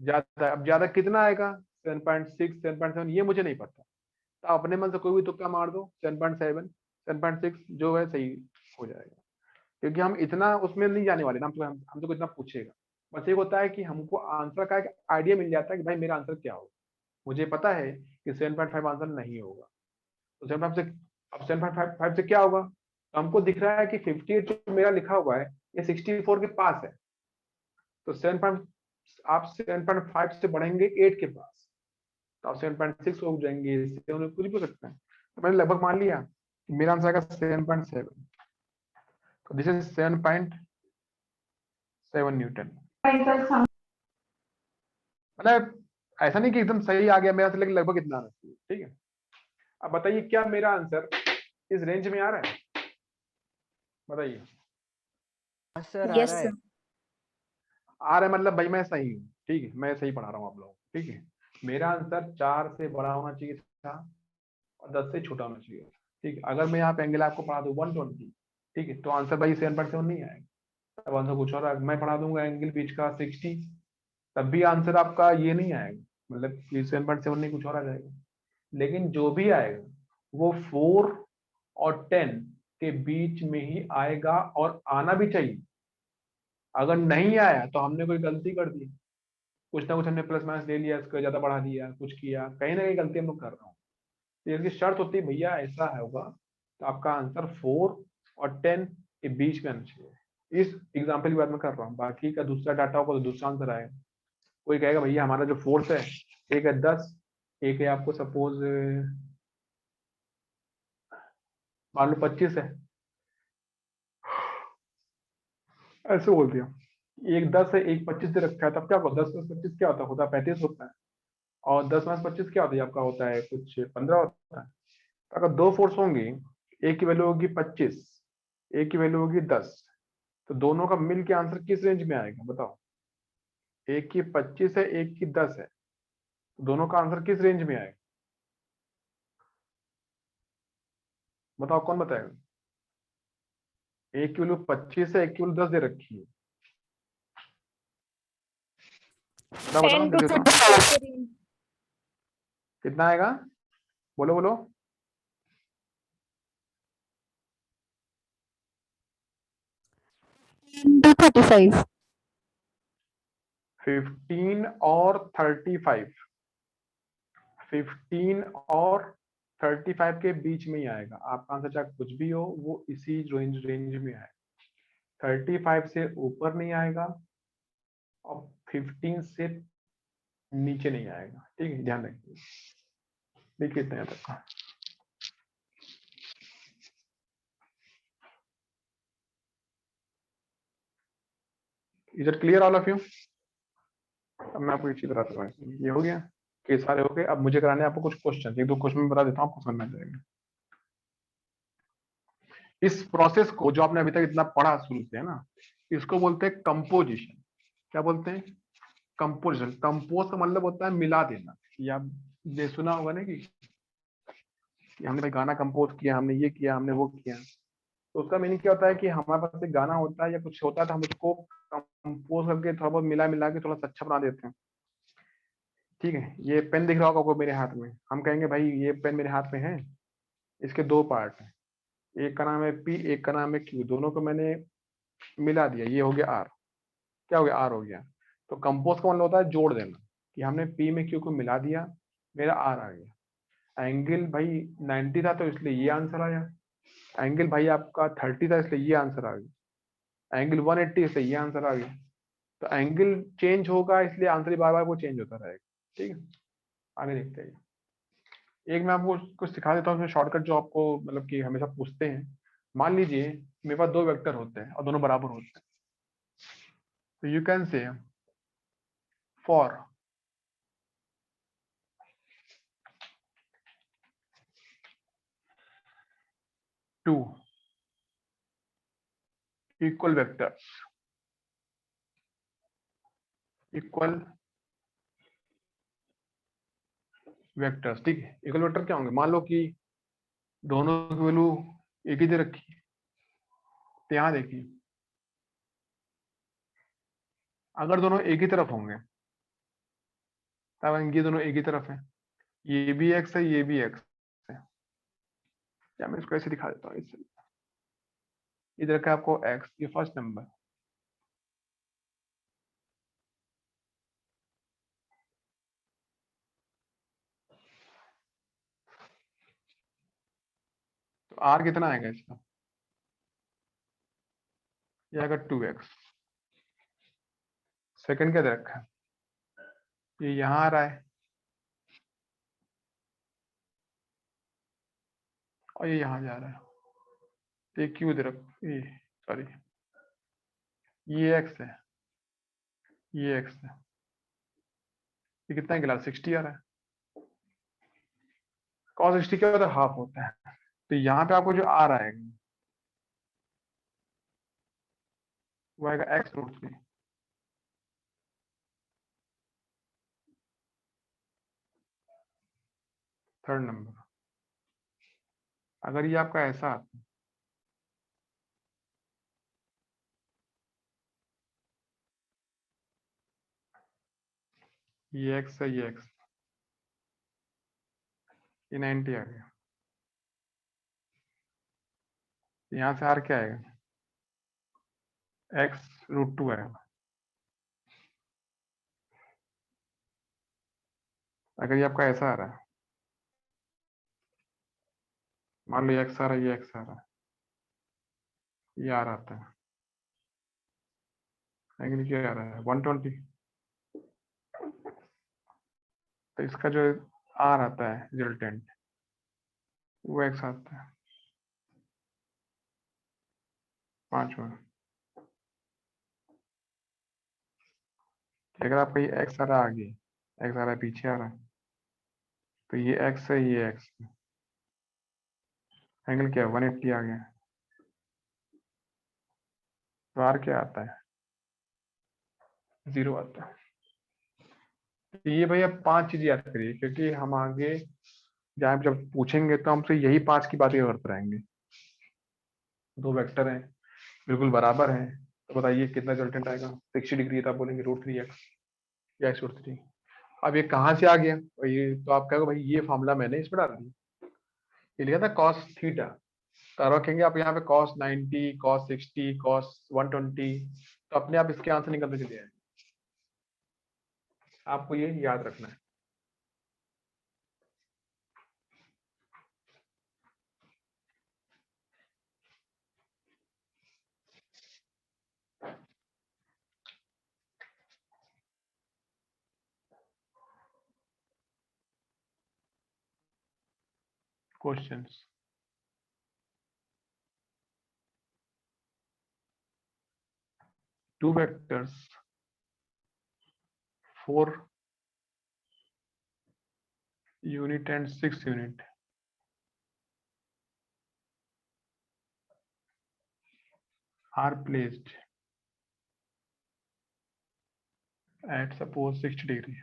[SPEAKER 1] ज्यादा। अब ज्यादा कितना आएगा? 7.6 7.7 ये मुझे नहीं पता, तो अपने मन से कोई भी तुक्का मार दो, 7.7 7.6 जो है सही हो जाएगा। क्योंकि हम इतना उसमें नहीं जाने वाले ना, हमसे कोई इतना पूछेगा। बस एक होता है कि हमको आंसर का एक आइडिया मिल जाता है कि भाई मेरा आंसर क्या होगा। मुझे पता है कि 7.5 आंसर नहीं होगा, तो 7.5 से, अब 7.5 से क्या होगा? तो हमको दिख रहा है कि 58 जो मेरा लिखा हुआ है ये 64 के पास है, तो 7. आप 7.5 से बढ़ेंगे 8 के पास, तो आप 7.6 हो जाएंगे, इससे उन्हें कुछ भी हो सकता है। तो मैंने लगभग मान लिया कि मेरा आंसर आएगा 7.7, तो दिस इज 7.7 न्यूटन। मतलब ऐसा नहीं कि एकदम सही आ गया मेरा आंसर, लेकिन लगभग इतना आना चाहिए, ठीक है। अब बताइए क्या मेरा आंसर इस रेंज में आ रहा है? बताइए।
[SPEAKER 3] सर आ
[SPEAKER 4] Yes,
[SPEAKER 3] रहा
[SPEAKER 4] sir.
[SPEAKER 3] है।
[SPEAKER 1] आ रहा है मतलब भाई मैं सही हूँ, ठीक है, मैं सही पढ़ा रहा हूँ आप लोगों को, ठीक है। मेरा आंसर 4 से बड़ा होना चाहिए था और 10 से छोटा होना चाहिए, ठीक है। अगर मैं यहाँ पे एंगल आपको पढ़ा दूँ 120, ठीक है, तो आंसर भाई 7.7 नहीं आएगा, तब आंसर कुछ और आएगा। मैं पढ़ा दूंगा एंगल बीच का 60, तब भी आंसर आपका ये नहीं आएगा, मतलब 7.7 नहीं, कुछ और आ जाएगा। लेकिन जो भी आएगा वो 4 और 10 के बीच में ही आएगा, और आना भी चाहिए। अगर नहीं आया तो हमने कोई गलती कर दी, कुछ ना कुछ हमने प्लस माइनस ले लिया, इसको ज्यादा बढ़ा दिया, कुछ किया, कहीं ना कहीं गलती हम लोग कर रहे हो। तो इसकी शर्त होती है भैया ऐसा होगा तो आपका आंसर 4 और 10 के बीच में आना चाहिए। इस एग्जाम्पल की बात मैं कर रहा हूँ, बाकी का दूसरा डाटा होगा तो दूसरा आंसर आएगा। कोई कहेगा भैया हमारा जो फोर्स है एक है 10, एक है आपको सपोज मान लो 25 है, ऐसे बोल दिया। एक 10 है एक 25 से रखा है, तब क्या होगा? 10 + 25 क्या होता है? 35 होता है। और 10 - 25 क्या होता है? आपका होता है कुछ 15 होता है। अगर दो फोर्स होंगी, एक की वैल्यू होगी 25, एक की वैल्यू होगी 10, तो दोनों का मिल के आंसर किस रेंज में आएगा बताओ? एक की 25 है एक की 10 है, तो दोनों का आंसर किस रेंज में आएगा बताओ? कौन बताएगा? एक की वैल्यू 25 है एक की वैल्यू 10 दे रखी है, बताओ बताओ
[SPEAKER 5] 10 to
[SPEAKER 1] जल्दी बताओ
[SPEAKER 5] 25 के range.
[SPEAKER 1] कितना आएगा? बोलो बोलो।
[SPEAKER 6] 35.
[SPEAKER 1] 15 और 35, 15 और 35 के बीच में ही आएगा। आपका आंसर चाहे कुछ भी हो वो इसी रेंज में आएगा। 35 से ऊपर नहीं आएगा और 15 से नीचे नहीं आएगा, ठीक है, ध्यान रखिए। देखिए इतना तक का। Is it clear all of you? अब मैं आपको एक चीज बताता हूँ, ये हो गया, केस सारे हो गए। अब मुझे कराने हैं आपको कुछ क्वेश्चन, एक दो क्वेश्चन मैं बता देता हूँ, आपको समझ में आ जाएगा। इस प्रोसेस को जो आपने अभी तक इतना पढ़ा शुरू से, है ना, इसको बोलते हैं कंपोजिशन। क्या बोलते हैं? कंपोजिशन। कंपोज का मतलब होता है मिला देना। या ये सुना होगा ना कि हमने भाई गाना कंपोज किया, हमने ये किया, हमने वो किया। तो उसका मीनिंग क्या होता है कि हमारे पास एक गाना होता है या कुछ होता है, तो हम उसको कंपोज करके थोड़ा बहुत मिला मिला के थोड़ा सा अच्छा बना देते हैं। ठीक है, ये पेन दिख रहा होगा आपको मेरे हाथ में, हम कहेंगे भाई ये पेन मेरे हाथ में है, इसके दो पार्ट हैं, एक का नाम है पी, एक का नाम है क्यू, दोनों को मैंने मिला दिया, ये हो गया आर। क्या हो गया? आर हो गया। तो कंपोज का मतलब होता है जोड़ देना, कि हमने पी में क्यू को मिला दिया, मेरा आर आ गया। एंगल भाई 90 था तो इसलिए ये आंसर आया। एंगल भाई आपका 30 था इसलिए ये आंसर आ गया। एंगल 180 इसलिए ये आंसर आ गया। तो एंगल चेंज होगा इसलिए आंसर बार बार वो चेंज होता रहेगा। ठीक है, आगे देखते हैं। एक मैं आपको कुछ सिखा देता हूँ शॉर्टकट, जो आपको मतलब कि हमेशा पूछते हैं। मान लीजिए मेरे पास दो वेक्टर होते हैं और दोनों बराबर होते हैं, तो you can say for two equal vectors, equal vectors. ठीक है, इक्वल वेक्टर क्या होंगे? मान लो कि दोनों की वैल्यू एक ही दे रखी है, तो यहां देखिए अगर दोनों एक ही तरफ होंगे तब ये दोनों एक ही तरफ है, ये भी एक्स है, ये भी एक्स है। या मैं इसको ऐसे दिखा देता हूँ, इससे इधर का आपको एक्स, ये फर्स्ट नंबर, तो आर कितना आएगा इसका? ये आएगा 2x। सेकंड क्या दे रखा है? ये यहाँ आ रहा है और ये यहाँ जा रहा है, तो ये क्यों दे रखा? ये सॉरी, ये x है, ये x है। ये कितना गिला? 60 आ रहा है। cos 60 क्या होता है? हाफ होता है। तो यहाँ पे आपको जो आ रहा है वो आएगा x√3। Third number. अगर ये आपका ऐसा आता है, ये x है, ये x, ये 90 आ गया, यहाँ से r क्या आएगा? x√2 आएगा। अगर ये आपका ऐसा आ रहा है, मान लो ये x आ रहा है, ये x आ रहा है, ये r आता है, लेकिन क्या आ रहा है? 120। तो इसका जो r आता है रिजल्टेंट, वो x आता है पांचवा। अगर आपका ये x आ रहा है आगे, x आ रहा है पीछे आ रहा है, तो ये x है, ये x है। एंगल क्या है? 180 आ गया। तो r क्या आता है? 0 आता है। तो ये भैया 5 चीजें याद करिए, क्योंकि हम आगे जहाँ जब पूछेंगे तो हमसे यही 5 की बातें करते रहेंगे। दो वेक्टर हैं, बिल्कुल बराबर हैं, तो बताइए कितना रिजल्टेंट आएगा? 60 डिग्री, तो आप बोलेंगे √3x या x√3। अब ये कहाँ से आ गया? और ये तो आप कहोगे भाई ये फॉर्मूला मैंने इसमें डाल दिया, ये लिखा था cos थीटा, तो आप रखेंगे आप यहाँ पे cos 90, cos 60, cos 120, तो अपने आप इसके आंसर निकलते चले आए। आपको ये याद रखना है। Questions. Two vectors, 4 unit and 6 unit are placed at suppose 60 degree.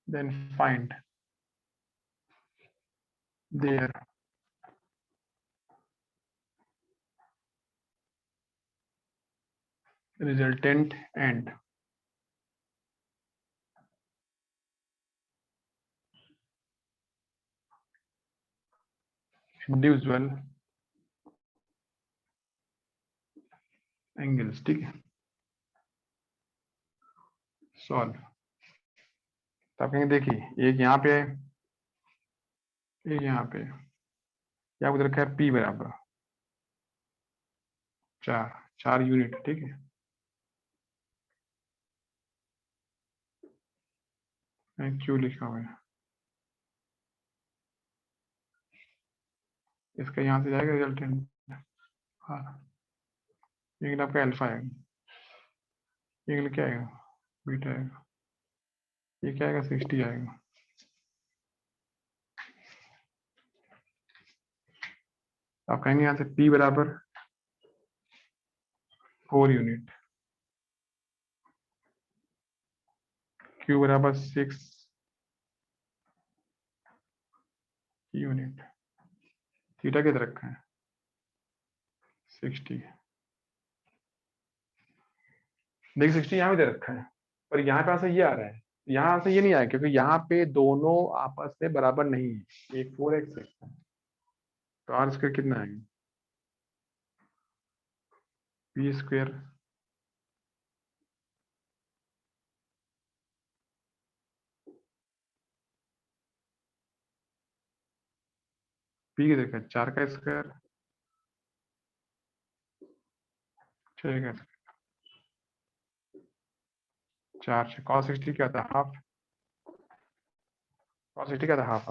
[SPEAKER 1] Then find their resultant and individual angles। ठीक है, सॉल्व। तो आप कहेंगे देखिए एक यहाँ पे है, एक यहाँ पे है। क्या उधर रखा है P बराबर 4 यूनिट। ठीक है, क्यों लिखा हुआ है, इसका यहाँ से जाएगा रिजल्टेंट। हाँ, लेकिन आपका अल्फा है, ये क्या आएगा, बीटा आएगा, ये क्या आएगा 60 आएगा। आप कहेंगे यहाँ से P बराबर 4 यूनिट, Q बराबर 6 यूनिट, थीटा किधर रखा है 60। देखिए 60 यहाँ भी दे रखा है, पर यहाँ पे से ये आ रहा है, यहाँ से ये नहीं आया क्योंकि यहाँ पे दोनों आपस में बराबर नहीं है, एक 4 एक 6 है। तो आर स्क्वायर कितना आएगा पी स्क्वायर पी किधर का 4 का स्क्वायर 6 का 4 से cos 60 क्या था हाफ, cos 60 क्या था हाफ।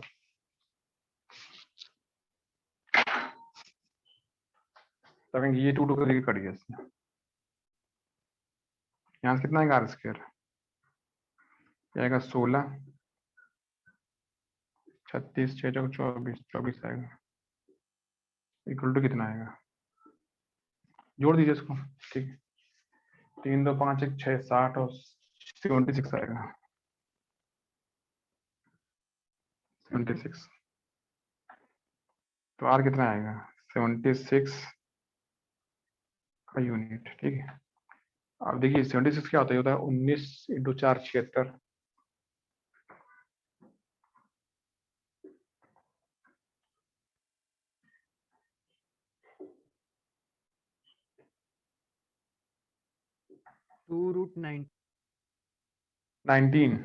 [SPEAKER 1] तब ये 2 2 करके कट गया इसमें, यहाँ से कितना आएगा आर स्क्वायर आएगा 16 36 6 24 24 आएगा, इक्वल टू कितना आएगा, जोड़ दीजिए इसको। ठीक है, 3 2 5 1 6 60 और 76 आएगा 76। तो आर कितना आएगा 76 का यूनिट। ठीक है, अब देखिए 76 क्या होता है, 19 × 4 76।
[SPEAKER 3] √9
[SPEAKER 1] 19।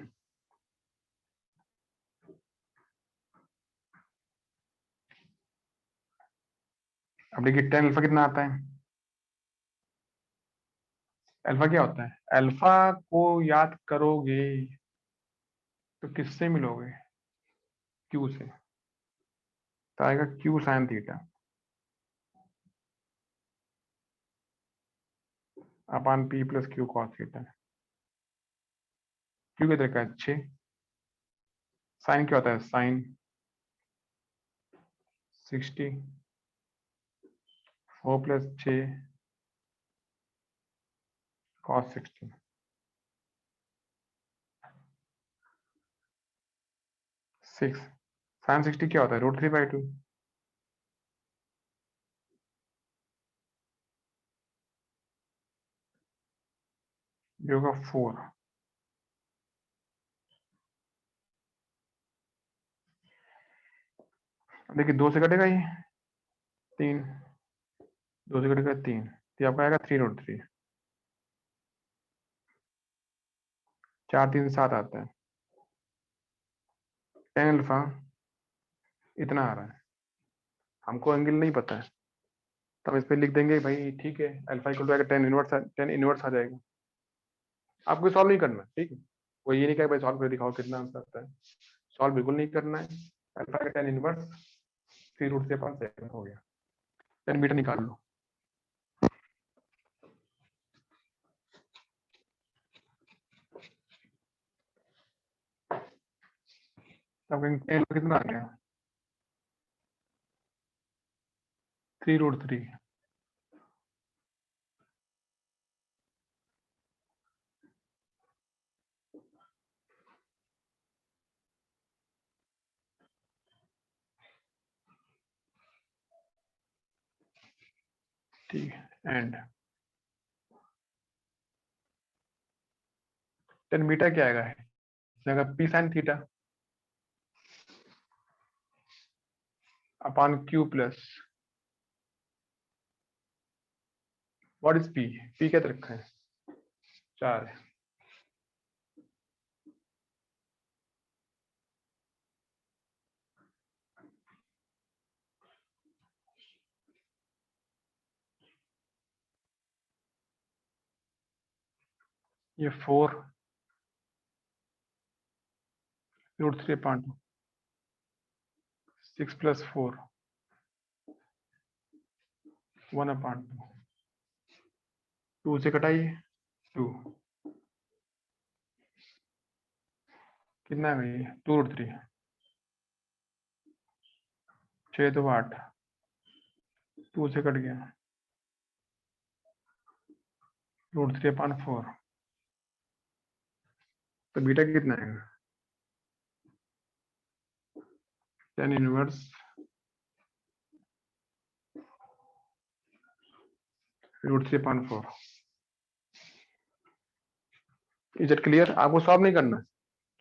[SPEAKER 1] अब देखिए 10 अल्फा कितना आता है, अल्फा क्या होता है, अल्फा को याद करोगे तो किससे मिलोगे क्यू से, तो आएगा Q sine theta upon P plus Q cos theta. Q किधर का 6, साइन क्या होता है साइन 60 4 + 6 cos 60। 6 साइन 60 क्या होता है √3/2। ये होगा 4। देखिए 2 से कटेगा ये 3, 2 से कटेगा 3, तो आपका आएगा 3√3। 4 3 7 आता है, 10 अल्फा इतना आ रहा है, हमको एंगल नहीं पता है, तब इस पे लिख देंगे भाई ठीक है अल्फा इक्वल टू आएगा 10 इनवर्स आ जाएगा। आपको सॉल्व नहीं करना, ठीक है, वो ये नहीं कहे भाई सॉल्व कर दिखाओ कितना आंसर आता है, सॉल्व बिल्कुल नहीं करना है। अल्फा का tan इनवर्स 3√3/7 हो गया। tan बीटा निकाल लो। तब tan कितना आ गया 3√3। ठीक है एंड tan बीटा क्या आएगा जगह p sin theta upon q plus what is p? p क्या रखा है 4 है। ये 4√3/2 6 + 4 1/2 2 से कटाइए 2 कितना है भाई 2√3 6 तो 8 2 से कट गया √3/4 तो बीटा कितना आएगा tan inverse √3/4। Is it clear? आपको सॉल्व नहीं करना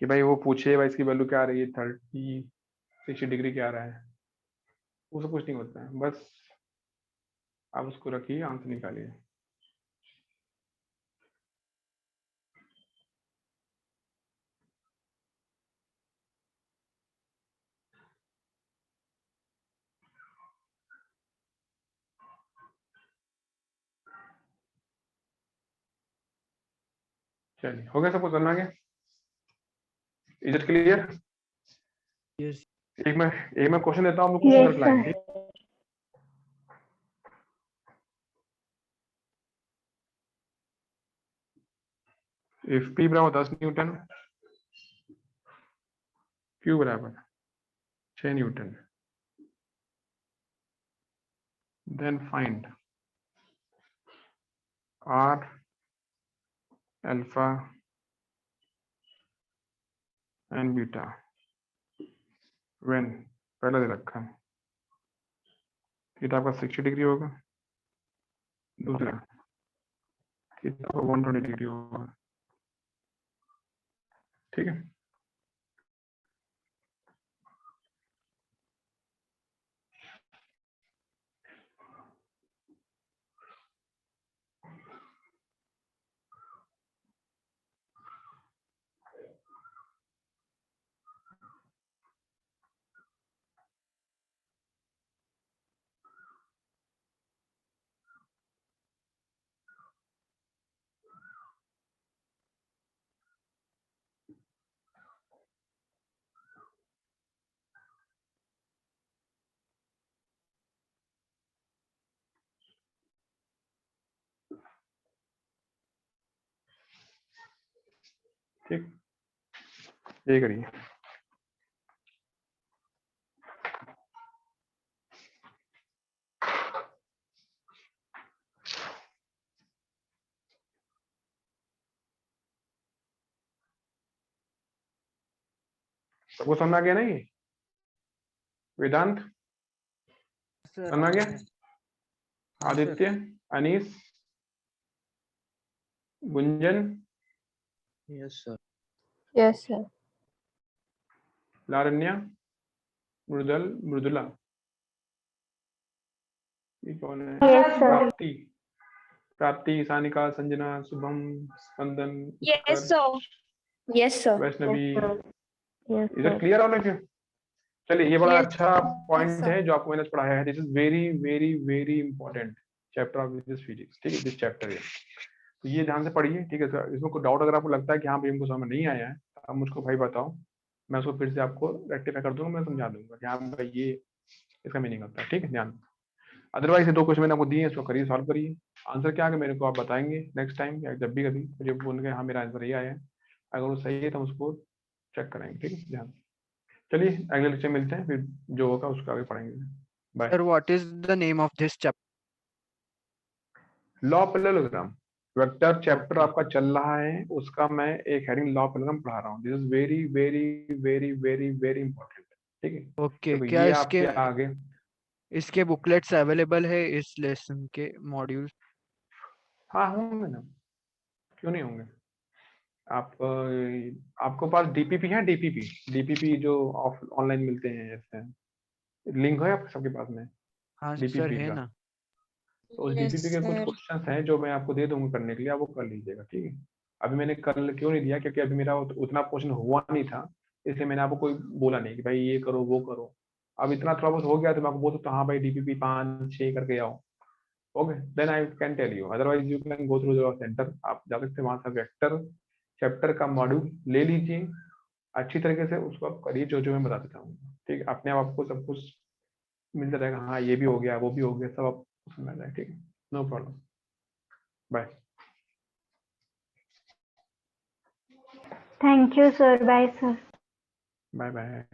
[SPEAKER 1] कि भाई वो पूछे भाई इसकी वैल्यू क्या आ रही है 30 60 डिग्री क्या आ रहा है, वो सब कुछ नहीं होता है। बस आप उसको रखिए आंसर निकालिए। चलिए हो गया, सबको चलना गया। Is it clear?
[SPEAKER 3] Yes.
[SPEAKER 1] एक मैं क्वेश्चन देता हूँ, आप लोग
[SPEAKER 2] Yes,
[SPEAKER 1] question reply.
[SPEAKER 2] sir.
[SPEAKER 1] If P बराबर 10 न्यूटन, Q बराबर 6 न्यूटन, then find R alpha and beta when, पहले दे रखा है थीटा आपका 60 डिग्री होगा, दूसरा थीटा आपका 120 डिग्री होगा। ठीक है, ठीक ये करिए। सबको समझ आ गया नहीं? वेदांत
[SPEAKER 3] Sir.
[SPEAKER 1] समझ आ गया?
[SPEAKER 3] हाँ, sir.
[SPEAKER 1] Aditya, Anees, Gunjan,
[SPEAKER 3] Yes, sir.
[SPEAKER 6] Yes, sir.
[SPEAKER 1] लारण्या, Mridula, ये कौन है?
[SPEAKER 2] Yes, sir.
[SPEAKER 1] प्राप्ति, सानिका, संजना, शुभम, स्पंदन,
[SPEAKER 5] Yes, sir.
[SPEAKER 4] Yes, sir.
[SPEAKER 1] Vaishnavi.
[SPEAKER 2] Yes,
[SPEAKER 1] इधर
[SPEAKER 2] sir.
[SPEAKER 1] Clear all of you? चलिए ये बड़ा
[SPEAKER 5] Yes,
[SPEAKER 1] अच्छा पॉइंट
[SPEAKER 6] sir.
[SPEAKER 1] है जो आपको मैंने पढ़ाया है। This is very very very important chapter of physics. ठीक है, दिस चैप्टर है, तो ये ध्यान से पढ़िए। ठीक है सर, इसमें कोई डाउट अगर आपको लगता है कि हाँ भाई हमको समझ में नहीं आया है, आप मुझको भाई बताओ, मैं उसको फिर से आपको रेक्टिफाई कर दूंगा, मैं समझा दूंगा कि हाँ भाई ये इसका मीनिंग होता है, ठीक है, ध्यान। अदरवाइज ये 2 क्वेश्चन मैंने आपको दिए हैं, इसको करिए, सॉल्व करिए। आंसर क्या है मेरे को आप बताएंगे नेक्स्ट टाइम, या जब भी कभी मुझे बोल के हाँ मेरा आंसर ये आया है, अगर वो सही है तो हम उसको चेक करेंगे, ठीक है, ध्यान। चलिए अगले लेक्चर मिलते हैं, फिर जो होगा उसका आगे पढ़ेंगे। Bye.
[SPEAKER 3] Sir, what is the name of this chapter?
[SPEAKER 1] Law parallelogram vector chapter
[SPEAKER 3] Okay.
[SPEAKER 1] आपका चल रहा है, उसका मैं एक हेडिंग लॉ पैरेललोग्राम पढ़ा रहा हूँ। This is very very very very very important, ठीक है।
[SPEAKER 3] Okay.
[SPEAKER 1] देखो
[SPEAKER 3] क्या
[SPEAKER 1] ये
[SPEAKER 3] इसके
[SPEAKER 1] आपके आगे
[SPEAKER 3] इसके बुकलेट्स अवेलेबल है इस लेसन के मॉड्यूल?
[SPEAKER 1] हाँ होंगे ना, क्यों नहीं होंगे। आप आपको पास डीपीपी है, डीपीपी जो ऑफ ऑनलाइन मिलते हैं, ऐसे लिंक है आपके सबके पास में
[SPEAKER 3] हाँ सर
[SPEAKER 1] डीपीपी
[SPEAKER 3] है
[SPEAKER 1] का?
[SPEAKER 3] ना।
[SPEAKER 1] तो उस
[SPEAKER 5] Yes,
[SPEAKER 1] डीपीपी के कुछ
[SPEAKER 5] sir.
[SPEAKER 1] क्वेश्चंस हैं जो मैं आपको दे दूंगा करने के लिए, आप वो कर लीजिएगा, ठीक है। अभी मैंने कल क्यों नहीं दिया, क्योंकि अभी मेरा उतना पोर्शन हुआ नहीं था, इसलिए मैंने आपको कोई बोला नहीं कि भाई ये करो वो करो। अब इतना थोड़ा बहुत हो गया तो मैं आपको बोल सकता हूँ हाँ भाई डीपीपी 5-6 करके आओ, okay, then I can tell you. Otherwise you can go through your centre, आप जा सकते हैं वहां से वेक्टर चैप्टर का मॉड्यूल ले लीजिए, अच्छी तरीके से उसको आप करिए जो जो मैं बता देता हूँ, ठीक है। अपने आप आपको सब कुछ मिलता रहेगा, हाँ ये भी हो गया वो भी हो गया, सब आपको समझ में आ जाएगा, ठीक है, no problem. Bye.
[SPEAKER 6] Thank you, sir. Bye, sir.
[SPEAKER 1] Bye bye.